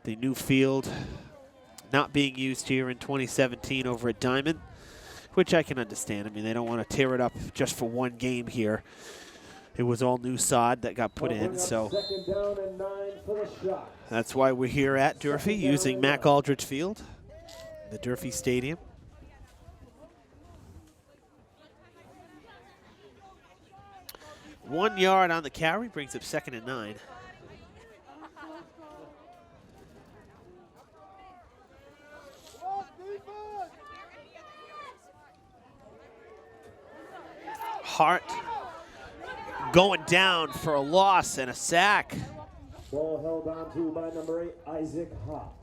new field not being used here in 2017 over at Diamond, which I can understand. I mean, they don't want to tear it up just for one game here. It was all new sod that got put in, so that's why we're here at Durfee using Mac Aldridge Field, the Durfee Stadium. One yard on the carry brings up 2nd and 9. Hart going down for a loss and a sack. Ball held on to by number 8, Isaac Hop.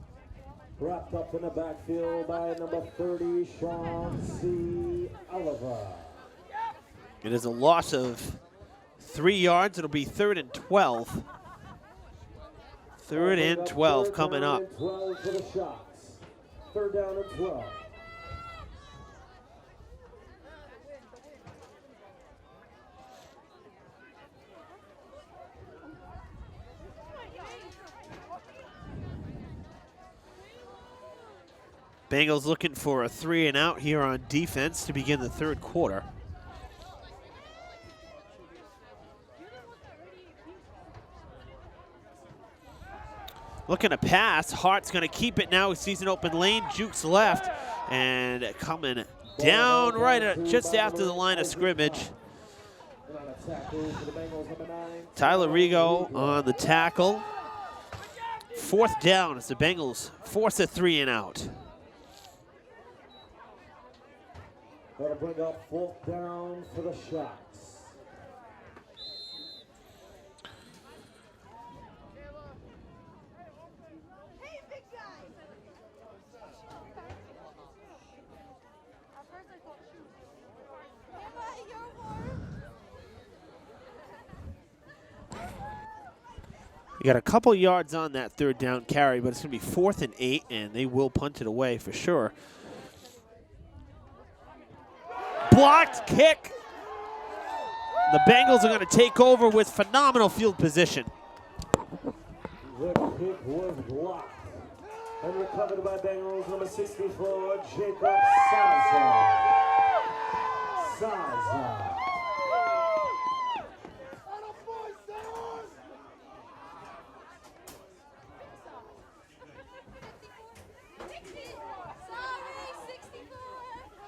Wrapped up in the backfield by number 30, Sean C. Oliver. It is a loss of 3 yards. It'll be 3rd and 12. 3rd and 12 coming up. 12 for the Sharks. 3rd down and 12. Bengals looking for a 3 and out here on defense to begin the third quarter. Looking to pass. Hart's going to keep it now. He sees an open lane. Jukes left. and coming down right just after the line of scrimmage. Tyler Rigo on the tackle. 4th down as the Bengals force a 3 and out. Gotta bring up 4th down for the Sharks. You got a couple yards on that 3rd down carry, but it's going to be 4th and 8, and they will punt it away for sure. Blocked kick. The Bengals are going to take over with phenomenal field position. The kick was blocked and recovered by Bengals number 64, Jacob Saza.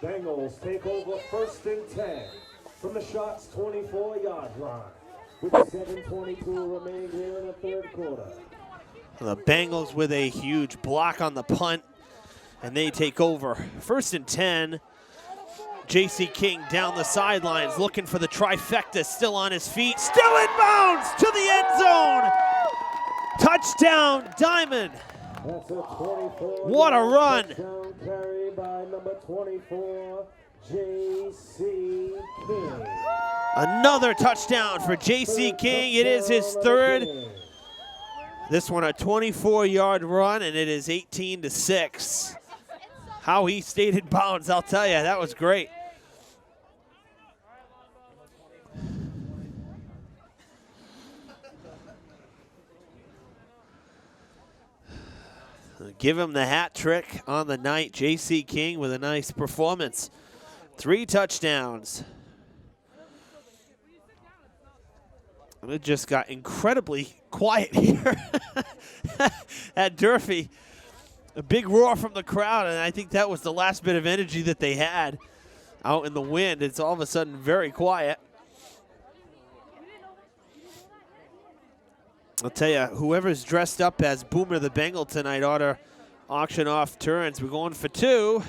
Bengals take over 1st and 10 from the Sharks' 24-yard line with 7:22 remaining here in the 3rd quarter. The Bengals with a huge block on the punt, and they take over. 1st and 10. J.C. King down the sidelines looking for the trifecta, still on his feet, still in bounds to the end zone. Touchdown, Diman. That's a 24. What a run. Touchdown carry by number 24, J.C. King. Another touchdown for J.C. King. It is his 3rd. This one a 24-yard run, and it is 18-6. How he stayed in bounds, I'll tell you, that was great. Give him the hat trick on the night. J.C. King with a nice performance. 3 touchdowns. And it just got incredibly quiet here at Durfee. A big roar from the crowd, and I think that was the last bit of energy that they had out in the wind. It's all of a sudden very quiet. I'll tell you, whoever's dressed up as Boomer the Bengal tonight ought to auction off turns. We're going for 2,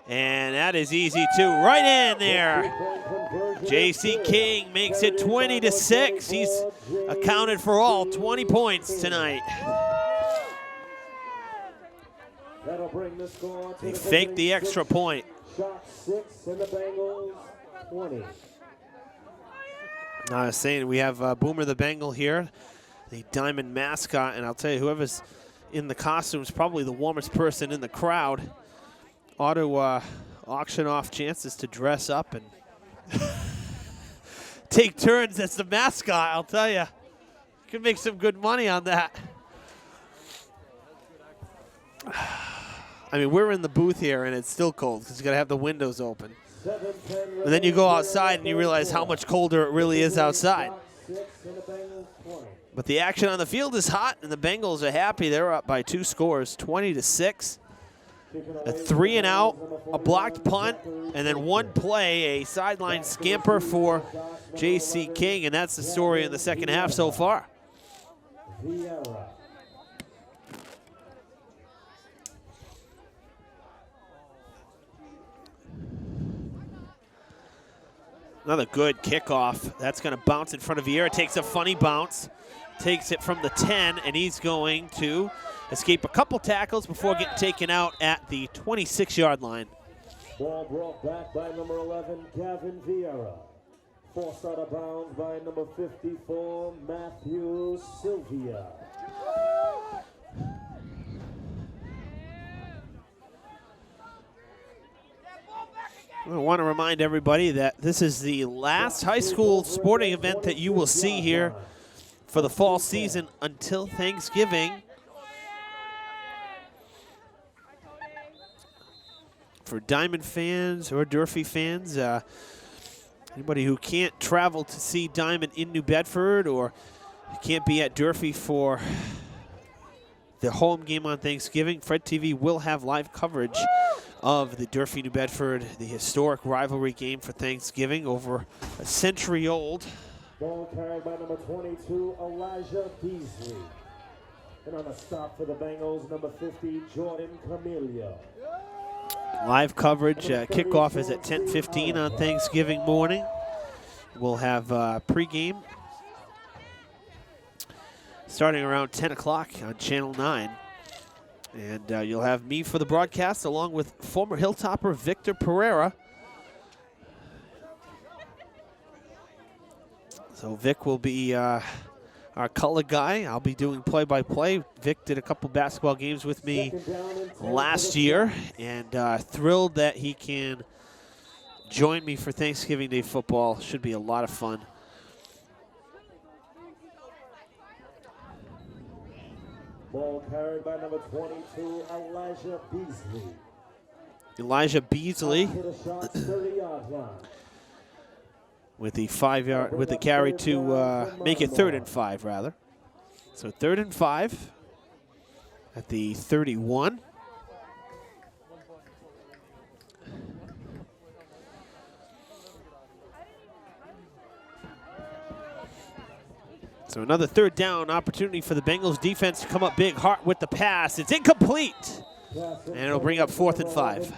and that is easy too. Right in there. J.C. King makes it 20-6. He's accounted for all 20 points tonight. They faked the extra point. Shot 6 and the Bengals 20. I was saying we have Boomer the Bengal here, the Diamond mascot, and I'll tell you, whoever's in the costume is probably the warmest person in the crowd. Ought to auction off chances to dress up and take turns as the mascot, I'll tell you. Could make some good money on that. I mean, we're in the booth here, and it's still cold because you got to have the windows open. And then you go outside and you realize how much colder it really is outside. But the action on the field is hot, and the Bengals are happy. They're up by 2 scores, 20-6. A 3 and out, a blocked punt, and then 1 play, a sideline scamper for J.C. King, and that's the story in the second half so far. Another good kickoff. That's going to bounce in front of Vieira. Takes a funny bounce. Takes it from the 10, and he's going to escape a couple tackles before getting taken out at the 26-yard line. Ball brought back by number 11, Gavin Vieira. Forced out of bounds by number 54, Matthew Sylvia. I want to remind everybody that this is the last high school sporting event that you will see here for the fall season until Thanksgiving. For Diamond fans or Durfee fans, anybody who can't travel to see Diamond in New Bedford or can't be at Durfee for the home game on Thanksgiving, Fred TV will have live coverage of the Durfee-New Bedford, the historic rivalry game for Thanksgiving, over a century old. Ball carried by number 22, Elijah Beasley. And on a stop for the Bengals, number 50, Jordan Camilio. Live coverage, kickoff is at 10:15 on Thanksgiving morning. We'll have pregame starting around 10 o'clock on Channel 9. And you'll have me for the broadcast along with former Hilltopper Victor Pereira. So Vic will be our color guy. I'll be doing play-by-play. Vic did a couple basketball games with me last year, and thrilled that he can join me for Thanksgiving Day football. Should be a lot of fun. Ball carried by number 22, Elijah Beasley. Elijah Beasley with the 5-yard, with the carry to make it 3rd and 5, rather. So 3rd and 5 at the 31. So another 3rd down opportunity for the Bengals defense to come up big. Hart with the pass. It's incomplete. And it'll bring up 4th and 5.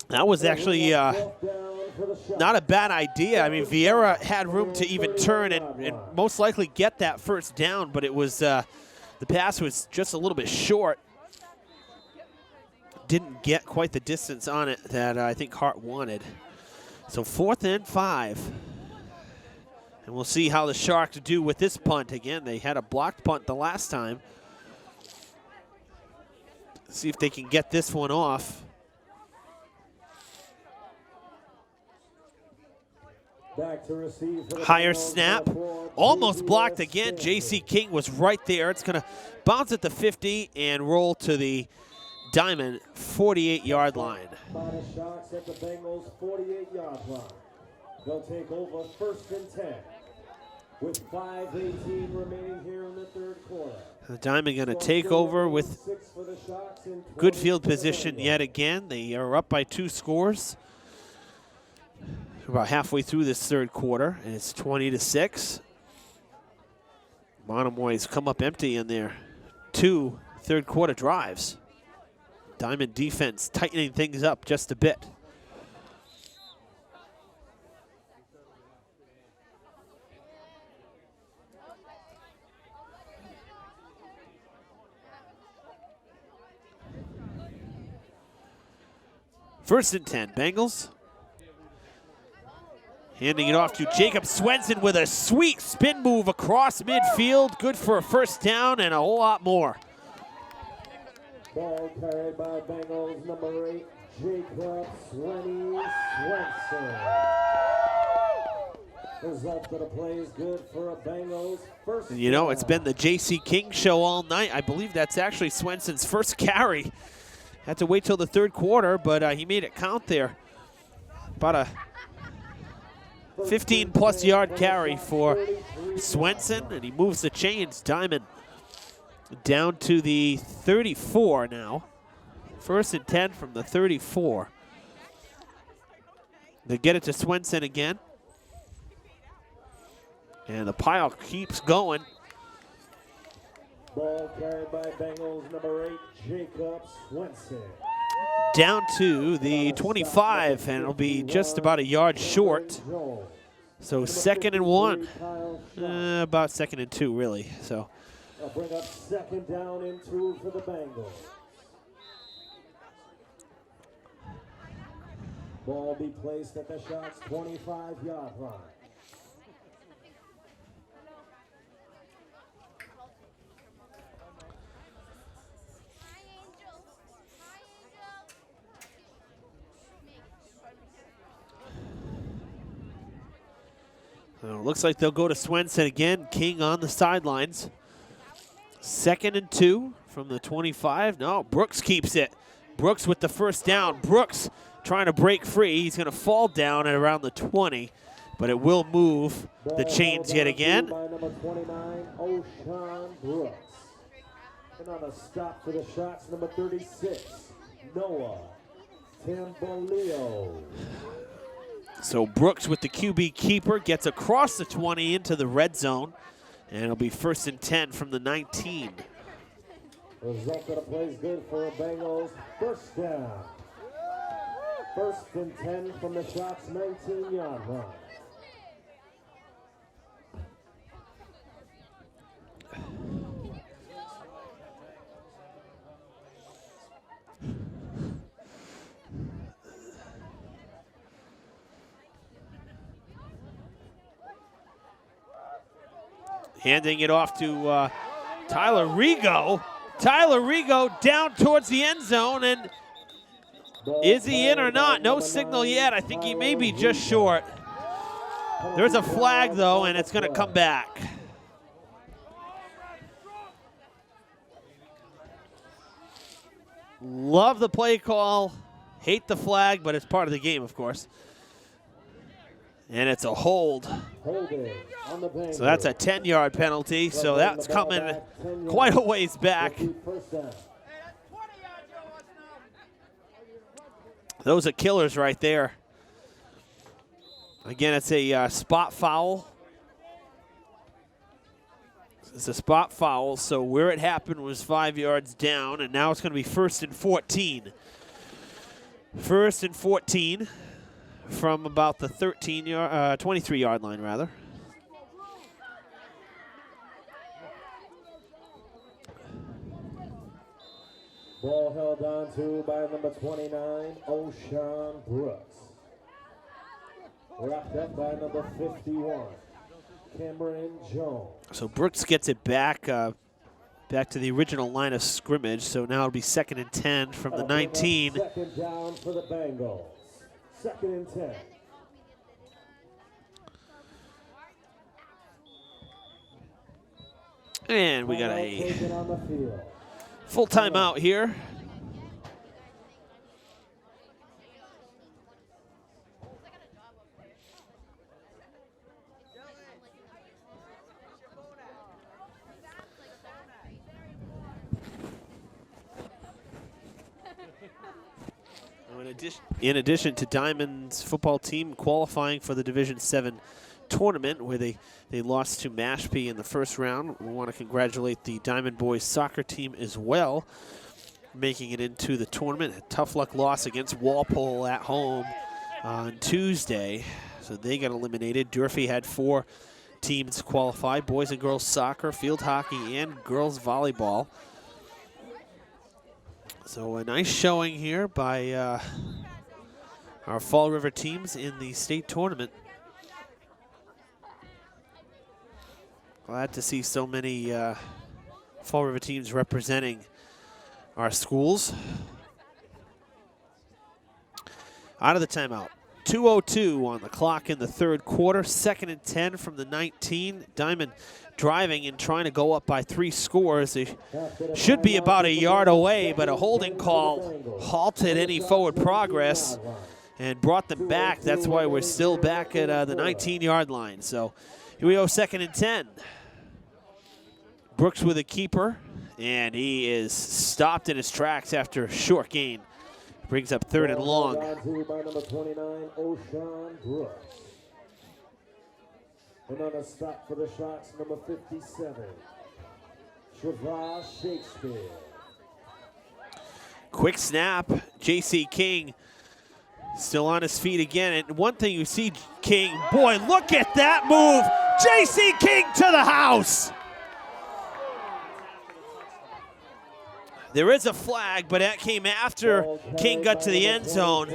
That was actually not a bad idea. I mean, Vieira had room to even turn and most likely get that 1st down, but it was the pass was just a little bit short. Didn't get quite the distance on it that I think Hart wanted. So 4th and 5. And we'll see how the Sharks do with this punt. Again, they had a blocked punt the last time. See if they can get this one off. Back to receive. Higher snap. Almost blocked again. J.C. King was right there. It's going to bounce at the 50 and roll to the Diamond 48-yard line. By the Sharks at the Bengals 48-yard line. They'll take over 1st and 10 with 5:18 remaining here in the 3rd quarter. The Diamond going to take over with good field position yet again. They are up by 2 scores. About halfway through this 3rd quarter, and it's 20-6. Monomoy's come up empty in their 2 3rd quarter drives. Diamond defense tightening things up just a bit. First and 10, Bengals. Handing it off to Jacob Swenson with a sweet spin move across midfield. Good for a 1st down and a whole lot more. Ball carried by Bengals number 8, Jacob Swenson. Result of the play is good for a Bengals 1st down. You know, it's been the J.C. King show all night. I believe that's actually Swenson's 1st carry. Had to wait till the 3rd quarter, but he made it count there. About a 15-plus yard carry for Swenson, and he moves the chains. Diamond down to the 34 now. 1st and 10 from the 34. They get it to Swenson again. And the pile keeps going. Ball carried by Bengals number 8, Jacob Swenson. Down to the 25, and it'll be just about a yard short. So 2nd and 1. About 2nd and 2, really. So They'll bring up 2nd down and 2 for the Bengals. Ball be placed at the Sharks' 25-yard line. So it looks like they'll go to Swenson again. King on the sidelines. 2nd and 2 from the 25. No, Brooks keeps it. Brooks with the 1st down. Brooks trying to break free. He's going to fall down at around the 20, but it will move the chains yet again. By number 29, O'Shawn Brooks. And on a stop for the shots, number 36, Noah Tamboleo. So Brooks with the QB keeper gets across the 20 into the red zone, and it'll be 1st and 10 from the 19. Result of the play is good for the Bengals. First down. 1st and 10 from the shots, 19-yard line. Handing it off to Tyler Rigo. Tyler Rigo down towards the end zone, and is he in or not? No signal yet. I think he may be just short. There's a flag, though, and it's going to come back. Love the play call. Hate the flag, but it's part of the game, of course. And it's a hold. So that's a 10-yard penalty. So that's coming quite a ways back. Those are killers right there. Again, it's a spot foul. It's a spot foul, so where it happened was 5 yards down, and now it's going to be 1st and 14. 1st and 14 from about the 23-yard line, rather. Ball held on to by number 29, O'Shawn Brooks. Wrapped up by number 51, Cameron Jones. So Brooks gets it back, back to the original line of scrimmage. So now it'll be 2nd and 10 from the 19. 2nd down for the Bengals. 2nd and 10. And we got a full timeout here. In addition to Diamond's football team qualifying for the Division 7 tournament, where they lost to Mashpee in the first round, we want to congratulate the Diamond Boys soccer team as well, making it into the tournament. A tough luck loss against Walpole at home on Tuesday, so they got eliminated. Durfee had 4 teams qualify: boys and girls soccer, field hockey, and girls volleyball. So a nice showing here by our Fall River teams in the state tournament. Glad to see so many Fall River teams representing our schools. Out of the timeout. 2:02 on the clock in the 3rd quarter. 2nd and 10 from the 19. Diamond driving and trying to go up by 3 scores. They should be about a yard away, but a holding call halted any forward progress and brought them back. That's why we're still back at the 19-yard line. So here we go, 2nd and 10. Brooks with a keeper, and he is stopped in his tracks after a short gain. Brings up 3rd and long. By number 29, O'Shawn Brooks. And on a stop for the shots, number 57, Trevor Shakespeare. Quick snap. J.C. King still on his feet again. And one thing you see, King, boy, look at that move. J.C. King to the house. There is a flag, but that came after King got to the end zone.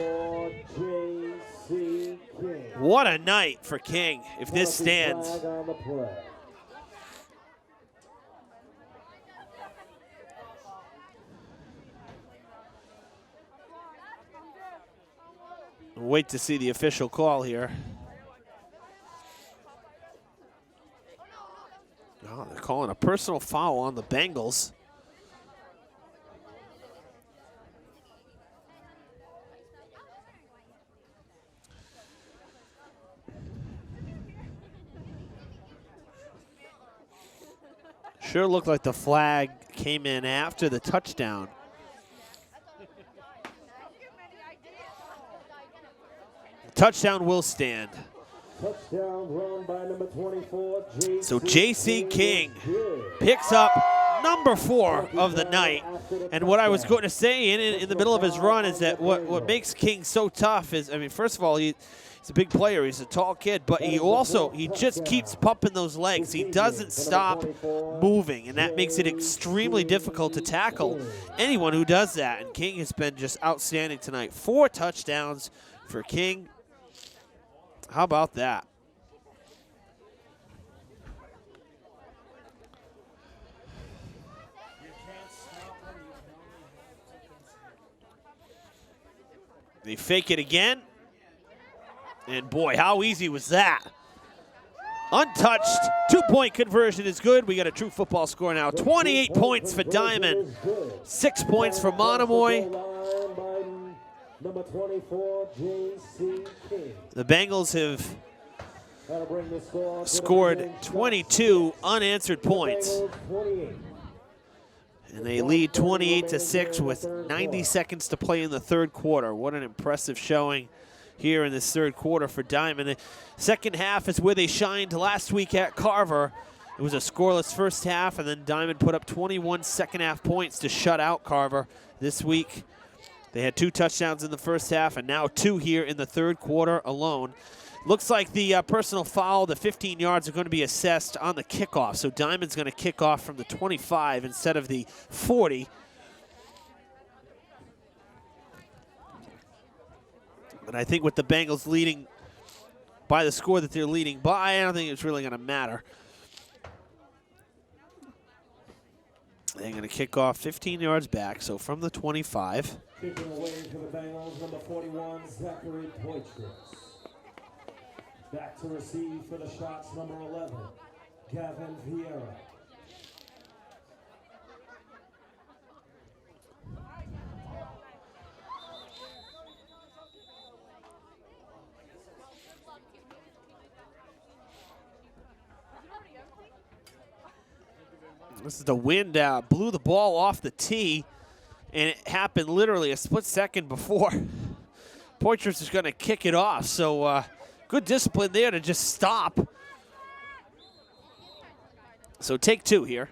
What a night for King, if this stands. Wait to see the official call here. Oh, they're calling a personal foul on the Bengals. Sure looked like the flag came in after the touchdown. Touchdown will stand. Touchdown run by number 24, J.C. So J.C. King picks up number 4 of the night. And what I was going to say in the middle of his run is that what makes King so tough is, I mean, first of all, he's a big player. He's a tall kid, but he just keeps pumping those legs. He doesn't stop moving, and that makes it extremely difficult to tackle anyone who does that. And King has been just outstanding tonight. 4 touchdowns for King. How about that? They fake it again. And boy, how easy was that? Untouched, 2-point conversion is good. We got a true football score now. 28 points for Diman, 6 points for Monomoy. Number 24, J.C. King. The Bengals have scored 22 unanswered points. And they lead 28-6 with 90 seconds to play in the third quarter. What an impressive showing here in this third quarter for Diman. The second half is where they shined last week at Carver. It was a scoreless first half, and then Diman put up 21 second half points to shut out Carver. This week, they had 2 touchdowns in the first half, and now 2 here in the third quarter alone. Looks like the personal foul, the 15 yards, are going to be assessed on the kickoff. So Diman's going to kick off from the 25 instead of the 40. And I think with the Bengals leading by the score that they're leading by, I don't think it's really going to matter. They're going to kick off 15 yards back, so from the 25. Kicking away for the Bengals, number 41, Zachary Poitras. Back to receive for the Sharks, number 11, Gavin Vieira. This is the wind blew the ball off the tee, and it happened literally a split second before Poitras is going to kick it off. So good discipline there to just stop. So take 2 here.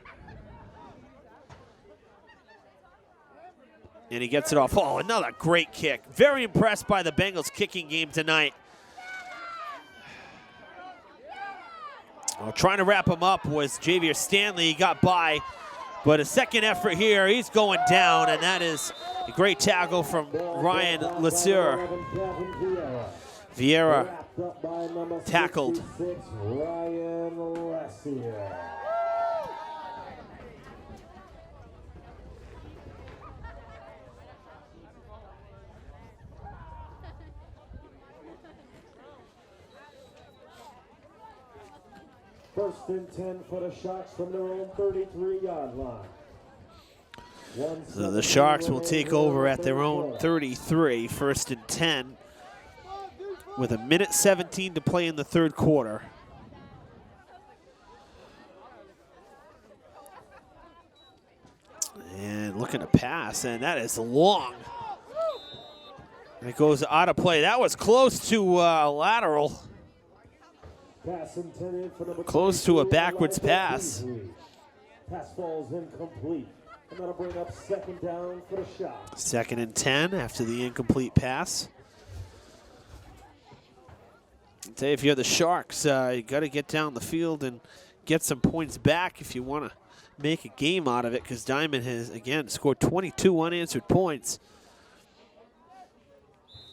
And he gets it off. Oh, another great kick. Very impressed by the Bengals kicking game tonight. Well, trying to wrap him up was Javier Stanley. He got by, but a second effort here. He's going down, and that is a great tackle from Ryan Lesur. Vieira tackled. Ryan Lesur. First and 10 for the Sharks from their own 33-yard line. So the Sharks will take over at their own 33, first and 10, with 1:17 to play in the third quarter. And looking to pass, and that is long. And it goes out of play. That was close to a lateral. Close to a backwards pass. Pass falls incomplete. And that'll bring up second down for the Sharks. Second and 10 after the incomplete pass. I'll tell you, if you're the Sharks, you got to get down the field and get some points back if you want to make a game out of it, because Diman has, again, scored 22 unanswered points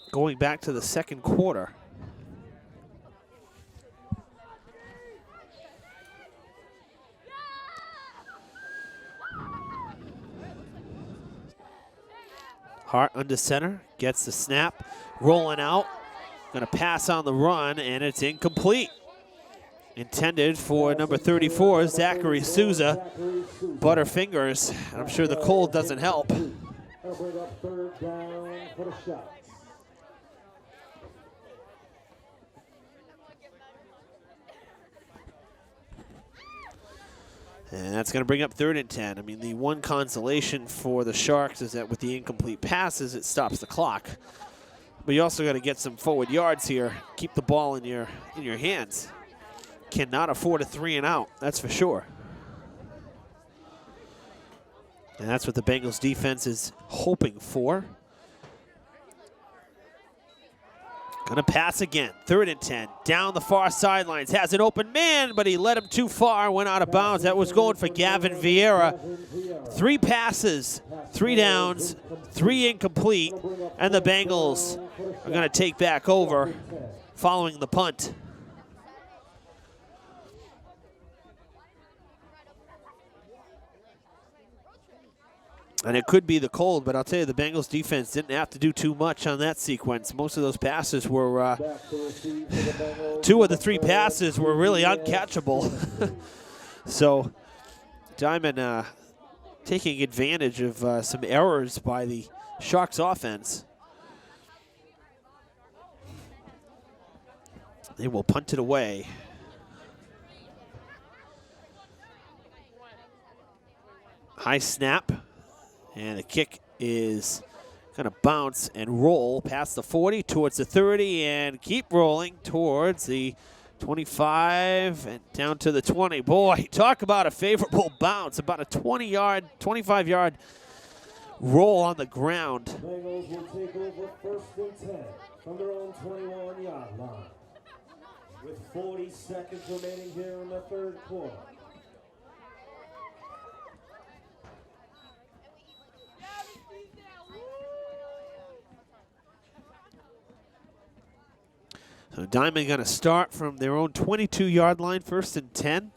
going back to the second quarter. Hart under center, gets the snap, rolling out, gonna pass on the run, and it's incomplete. Intended for number 34, Zachary Souza. Butterfingers, I'm sure the cold doesn't help. Third down for the Sharks. And that's going to bring up 3rd and 10. I mean, the one consolation for the Sharks is that with the incomplete passes, it stops the clock. But you also got to get some forward yards here. Keep the ball in your hands. Cannot afford a 3 and out, that's for sure. And that's what the Bengals defense is hoping for. Gonna pass again, 3rd and 10. Down the far sidelines, has an open man, but he led him too far, went out of bounds. That was going for Gavin Vieira. 3 passes, 3 downs, 3 incomplete, and the Bengals are gonna take back over following the punt. And it could be the cold, but I'll tell you, the Bengals defense didn't have to do too much on that sequence. Most of those passes were, 2 of the 3 passes were really uncatchable. So Diman taking advantage of some errors by the Sharks offense. They will punt it away. High snap. And the kick is going to bounce and roll past the 40 towards the 30 and keep rolling towards the 25 and down to the 20. Boy, talk about a favorable bounce. About a 20-yard, 25-yard roll on the ground. Bengals will take over 1st and 10 from their own 21-yard line. With 40 seconds remaining here in the 3rd quarter. So Diman going to start from their own 22-yard line, 1st and 10.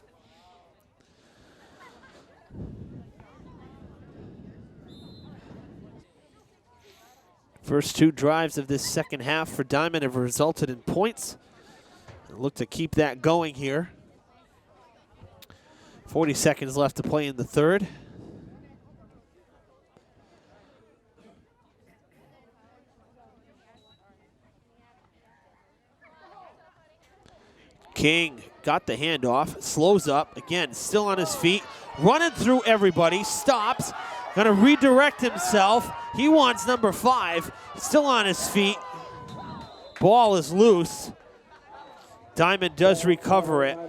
First 2 drives of this second half for Diman have resulted in points. They'll look to keep that going here. 40 seconds left to play in the 3rd. King got the handoff, slows up, again, still on his feet, running through everybody, stops, gonna redirect himself. He wants number 5, still on his feet. Ball is loose. Diman does recover it.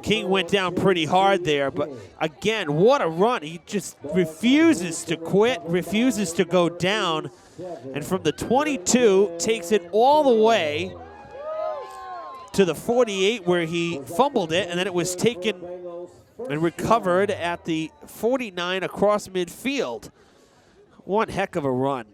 King went down pretty hard there, but again, what a run. He just refuses to quit, refuses to go down, and from the 22, takes it all the way to the 48 where he fumbled it, and then it was taken and recovered at the 49 across midfield. One heck of a run.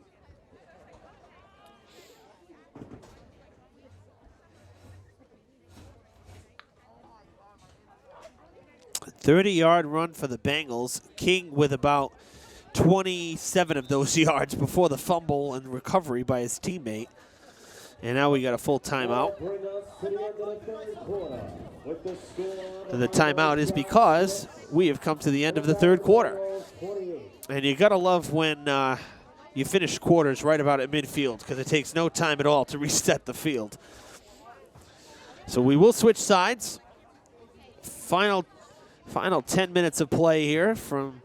30-yard run for the Bengals. King with about 27 of those yards before the fumble and recovery by his teammate. And now we got a full timeout. And the timeout is because we have come to the end of the 3rd quarter. And you got to love when you finish quarters right about at midfield, because it takes no time at all to reset the field. So we will switch sides. Final 10 minutes of play here from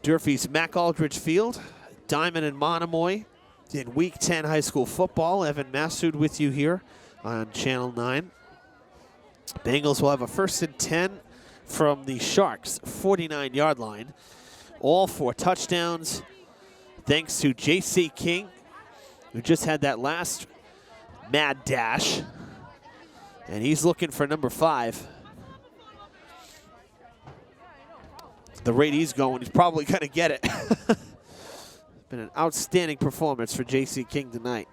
Durfee's Mac Aldridge Field. Diman and Monomoy in Week 10 high school football. Evan Massoud with you here on Channel 9. Bengals will have a 1st and 10 from the Sharks' 49-yard line. All 4 touchdowns thanks to J.C. King, who just had that last mad dash. And he's looking for number 5. The rate he's going, he's probably going to get it. Been an outstanding performance for J.C. King tonight.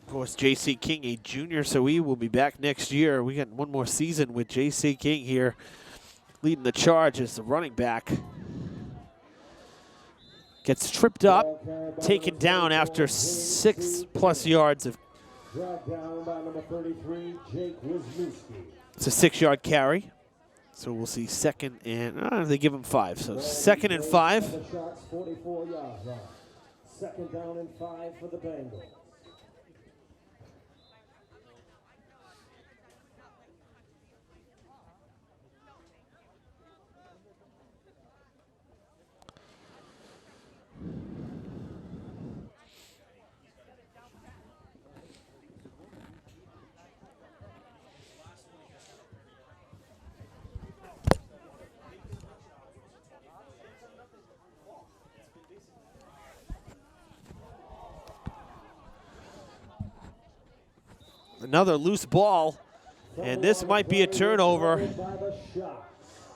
Of course, J.C. King, a junior, so he will be back next year. We got one more season with J.C. King here leading the charge as the running back. Gets tripped up, taken down after 6+ yards of. Dragged down by number 33, Jake Wisniewski. It's a 6-yard carry. So we'll see second and, they give him 5. So second and 5. The Sharks 44-yard line. Second down and 5 for the Bengals. Another loose ball, and this might be a turnover.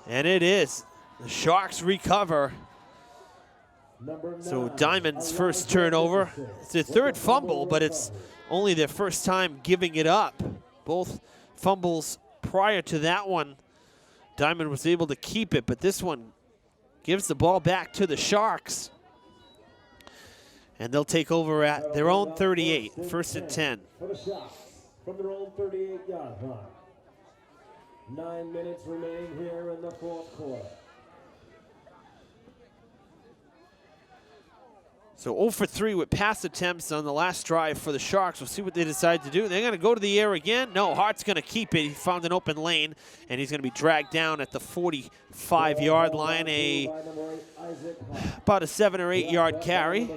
And it is. The Sharks recover. So Diamond's first turnover. It's their third fumble, but it's only their first time giving it up. Both fumbles prior to that one, Diamond was able to keep it, but this one gives the ball back to the Sharks. And they'll take over at their own 38, first and 10. From their own 38-yard line. 9 minutes remaining here in the fourth quarter. So 0 for 3 with pass attempts on the last drive for the Sharks. We'll see what they decide to do. They're going to go to the air again. No, Hart's going to keep it. He found an open lane, and he's going to be dragged down at the 45-yard line. About a 7 or 8 yard carry.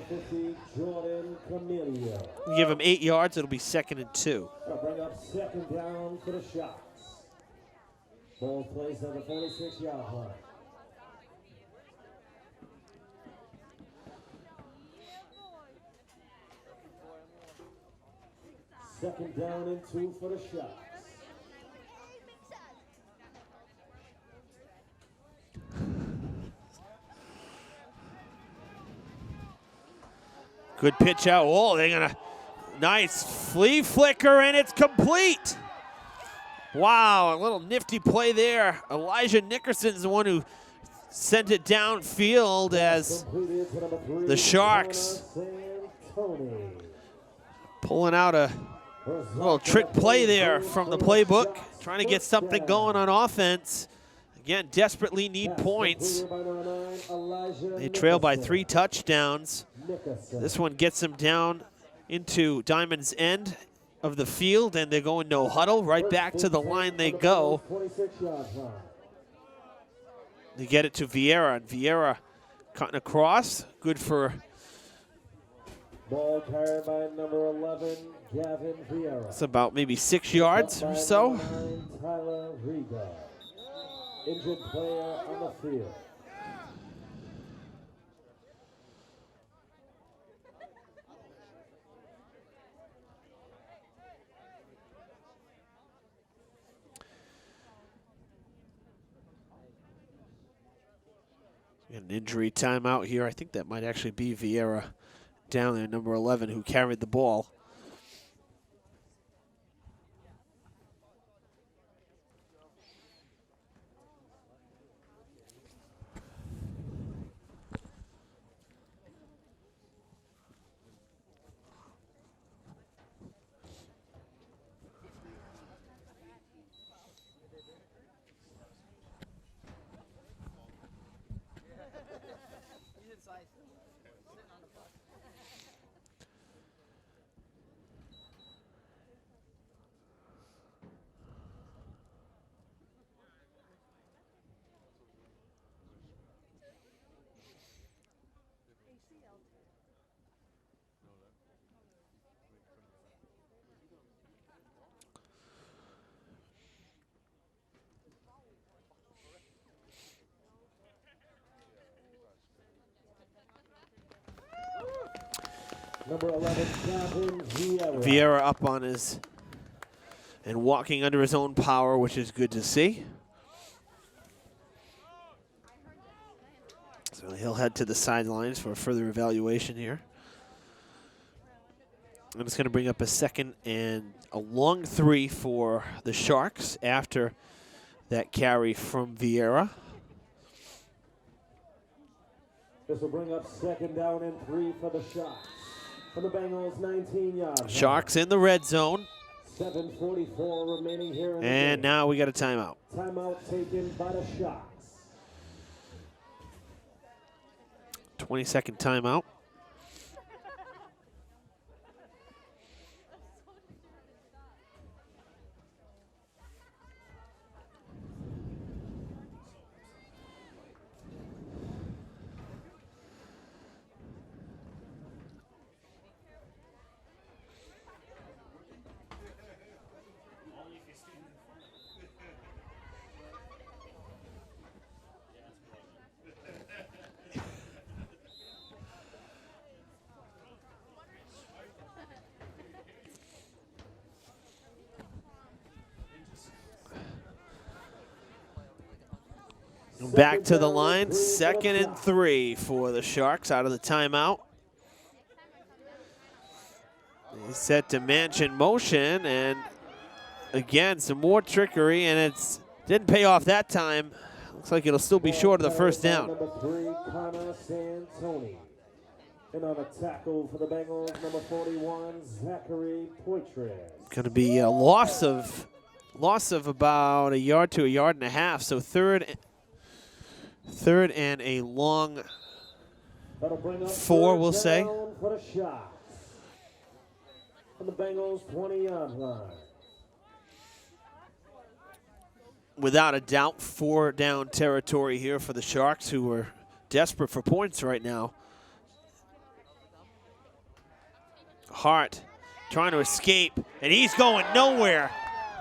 Give him 8 yards. It'll be second and 2. Bring up second down for the Sharks. Ball placed on the 46-yard line. Second down and 2 for the Sharks. Good pitch out. Oh, they're going to, nice flea flicker, and it's complete. Wow, a little nifty play there. Elijah Nickerson's the one who sent it downfield as the Sharks pulling out a little trick play there from the playbook, trying to get something going on offense. Again, desperately need points. They trail by 3 touchdowns. This one gets them down into Diamond's end of the field, and they're going no huddle. Right back to the line they go. They get it to Vieira, and Vieira cutting across. Good for... Ball carried by number 11, Gavin Vieira. It's about maybe 6 yards or so. Tyler Riga, injured player on the field. An injury timeout here. I think that might actually be Vieira down there, number 11, who carried the ball. Number 11, Gavin Vieira. Vieira up on his and walking under his own power, which is good to see. So he'll head to the sidelines for a further evaluation here. And it's going to bring up a second and a long 3 for the Sharks after that carry from Vieira. This will bring up second down and 3 for the Sharks. For the Bengals, 19 yards. Sharks in the red zone. 7:44 remaining here in the And game. now we got a timeout. Timeout taken by the Sharks. 20-second timeout. Back to the line, 2nd and 3 for the Sharks out of the timeout. They set to manch in motion, and again, some more trickery, and it's didn't pay off that time. Looks like it'll still be short of the first down. Number 3, Connor Santoni. And on a tackle for the Bengals, number 41, Zachary Poitras. Going to be a loss of about a yard to a yard and a half. So third and a long 4, we'll say. For the Sharks. On the Bengals 20-yard line. Without a doubt, 4-down territory here for the Sharks, who are desperate for points right now. Hart trying to escape, and he's going nowhere.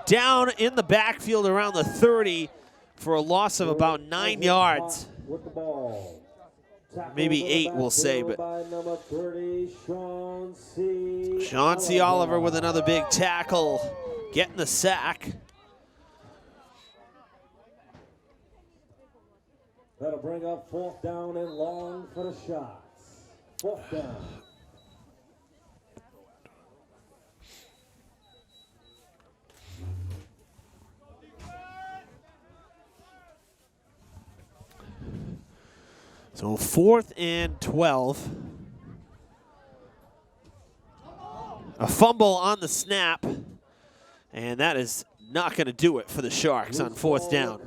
Down in the backfield around the 30 for a loss of about 9 yards. With the ball. Maybe 8, we'll say, but Number 30, Sean C. Oliver with another big tackle, getting the sack. That'll bring up 4th down and long for the Sharks. 4th down. So 4th and 12. A fumble on the snap, and that is not going to do it for the Sharks on 4th down.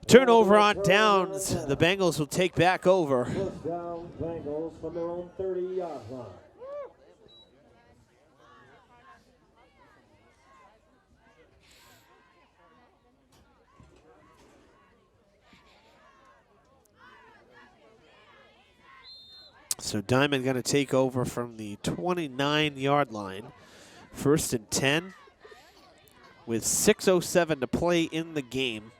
Turnover on downs. The Bengals will take back over. 1st down, Bengals from their own 30-yard line. So Diman going to take over from the 29-yard line. 1st and 10 with 6:07 to play in the game.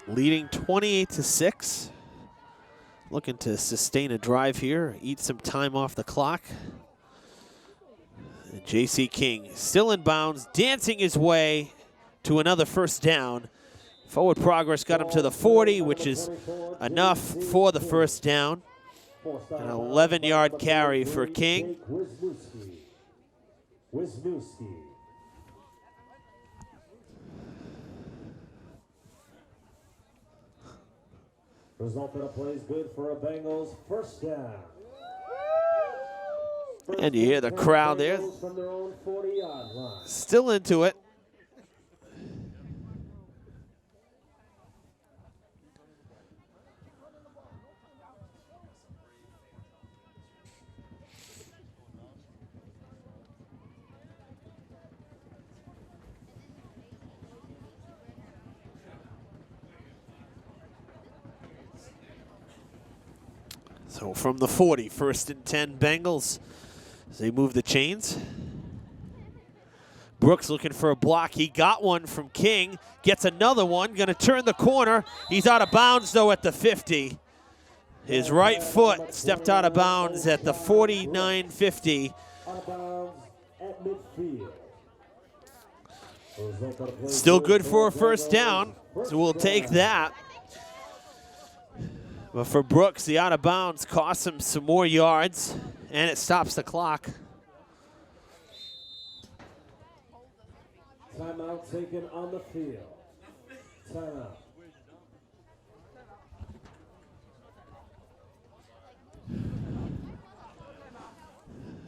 Leading 28-6. Looking to sustain a drive here, eat some time off the clock. And J.C. King still in bounds, dancing his way to another 1st down. Forward progress got him to the 40, which is enough for the 1st down. An 11-yard carry for King. Wisniewski. Result of the play is good for a Bengals 1st down. And you hear the crowd there. From their own 40-yard line. Still into it. So from the 40, 1st and 10 Bengals as they move the chains. Brooks looking for a block. He got one from King. Gets another one. Going to turn the corner. He's out of bounds, though, at the 50. His right foot stepped out of bounds at the 49-50. Out of bounds at midfield. Still good for a 1st down, so we'll take that. But for Brooks, the out of bounds costs him some more yards, and it stops the clock. Timeout taken on the field. Timeout.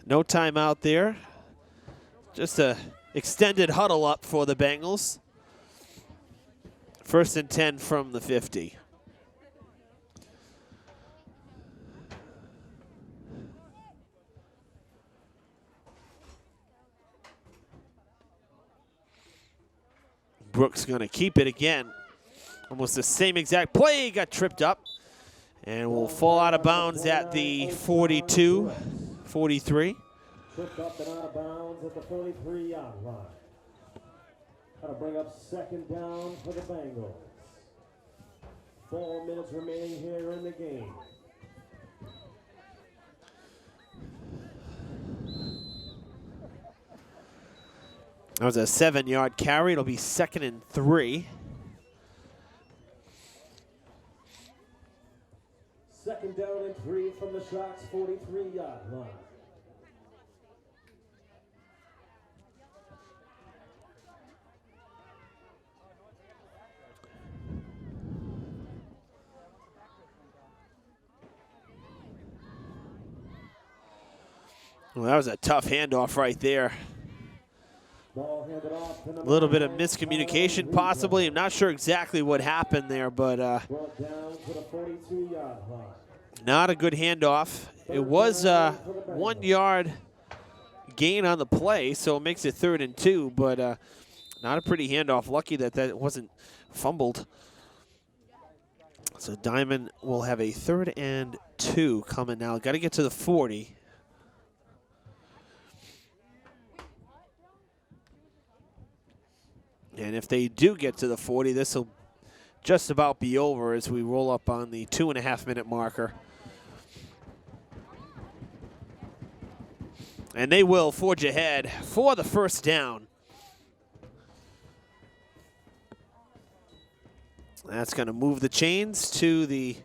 No timeout there. Just a extended huddle up for the Bengals. 1st and 10 from the 50. Brooks gonna keep it again. Almost the same exact play, got tripped up and will fall out of bounds at the 42, 43. Tripped up and out of bounds at the 43-yard line. That'll bring up 2nd down for the Bengals. 4 minutes remaining here in the game. That was a 7-yard carry. It'll be 2nd and 3. 2nd down and 3 from the Sharks' 43-yard line. Well, that was a tough handoff right there. Ball handed off to A little bit of miscommunication, possibly. I'm not sure exactly what happened there, but brought down to the 42-yard line. not a good handoff. It was a 1-yard gain on the play, so it makes it 3rd and 2, but not a pretty handoff. Lucky that that wasn't fumbled. So Diman will have a 3rd and 2 coming now. Got to get to the 40. And if they do get to the 40, this will just about be over as we roll up on the 2.5-minute marker. And they will forge ahead for the 1st down. That's going to move the chains to the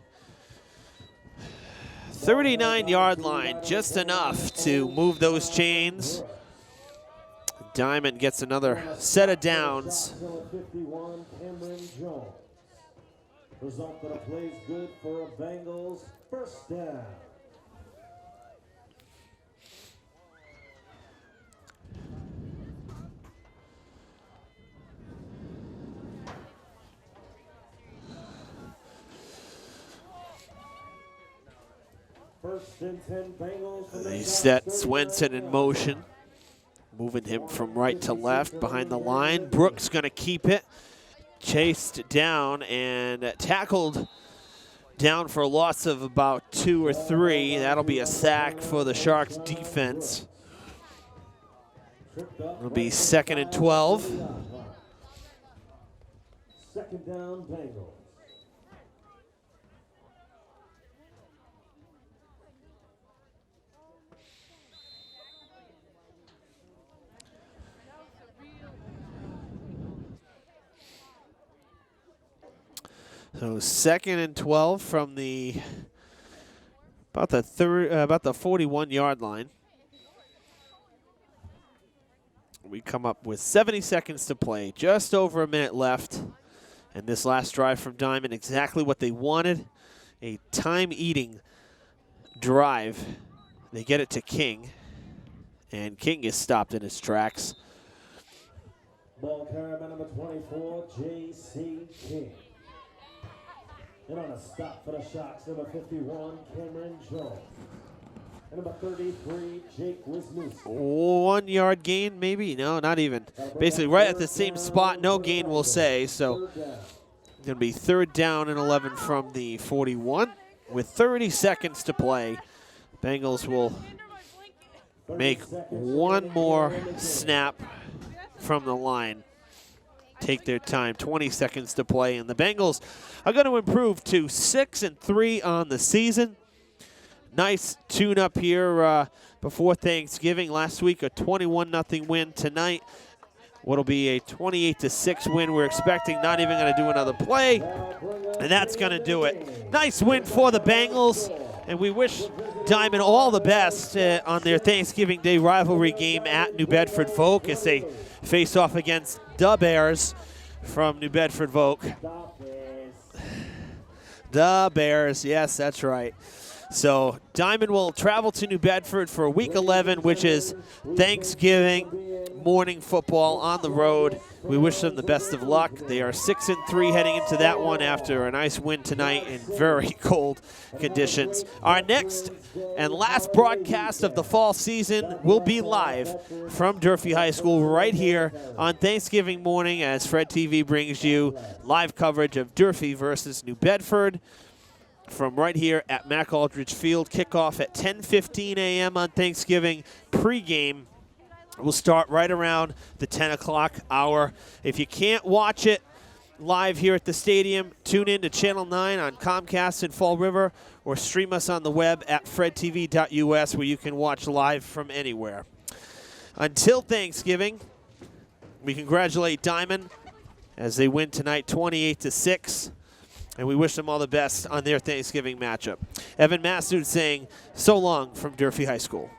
39-yard line, just enough to move those chains. Diman gets another set of downs. Result that plays good for a Bengals 1st down. First and 10 Bengals. They set Swenson in motion, moving him from right to left behind the line. Brooks going to keep it. Chased down and tackled down for a loss of about 2 or 3. That'll be a sack for the Sharks defense. It'll be 2nd and 12. 2nd down Bengals. So 2nd and 12 from about the 41-yard line. We come up with 70 seconds to play, just over a minute left. And this last drive from Diman, exactly what they wanted, a time-eating drive. They get it to King, and King is stopped in his tracks. Ball carrier number 24, J.C. King. And on a stop for the Sharks, number 51, Cameron Jones. And number 33, Jake Wisniewski. 1-yard gain, maybe? No, not even. Basically right at the same spot, no gain, we'll say. So it's going to be 3rd down and 11 from the 41 with 30 seconds to play. Bengals will make one more snap from the line. Take their time, 20 seconds to play, and the Bengals are going to improve to 6-3 on the season. Nice tune-up here before Thanksgiving. Last week, a 21-0 win. Tonight, what'll be a 28-6 win. We're expecting not even going to do another play, and that's going to do it. Nice win for the Bengals, and we wish Diman all the best on their Thanksgiving Day rivalry game at New Bedford Folk as they face off against the Bears from New Bedford Folk. The Bears, yes, that's right. So Diman will travel to New Bedford for week 11, which is Thanksgiving morning football on the road. We wish them the best of luck. They are 6-3 heading into that one after a nice win tonight in very cold conditions. Our next and last broadcast of the fall season will be live from Durfee High School right here on Thanksgiving morning as Fred TV brings you live coverage of Durfee versus New Bedford from right here at Mac Aldridge Field. Kickoff at 10:15 a.m. on Thanksgiving. Pre-game will start right around the 10 o'clock hour. If you can't watch it live here at the stadium, tune in to Channel 9 on Comcast in Fall River or stream us on the web at fredtv.us where you can watch live from anywhere. Until Thanksgiving, we congratulate Diman as they win tonight 28-6, and we wish them all the best on their Thanksgiving matchup. Evan Massoud saying so long from Durfee High School.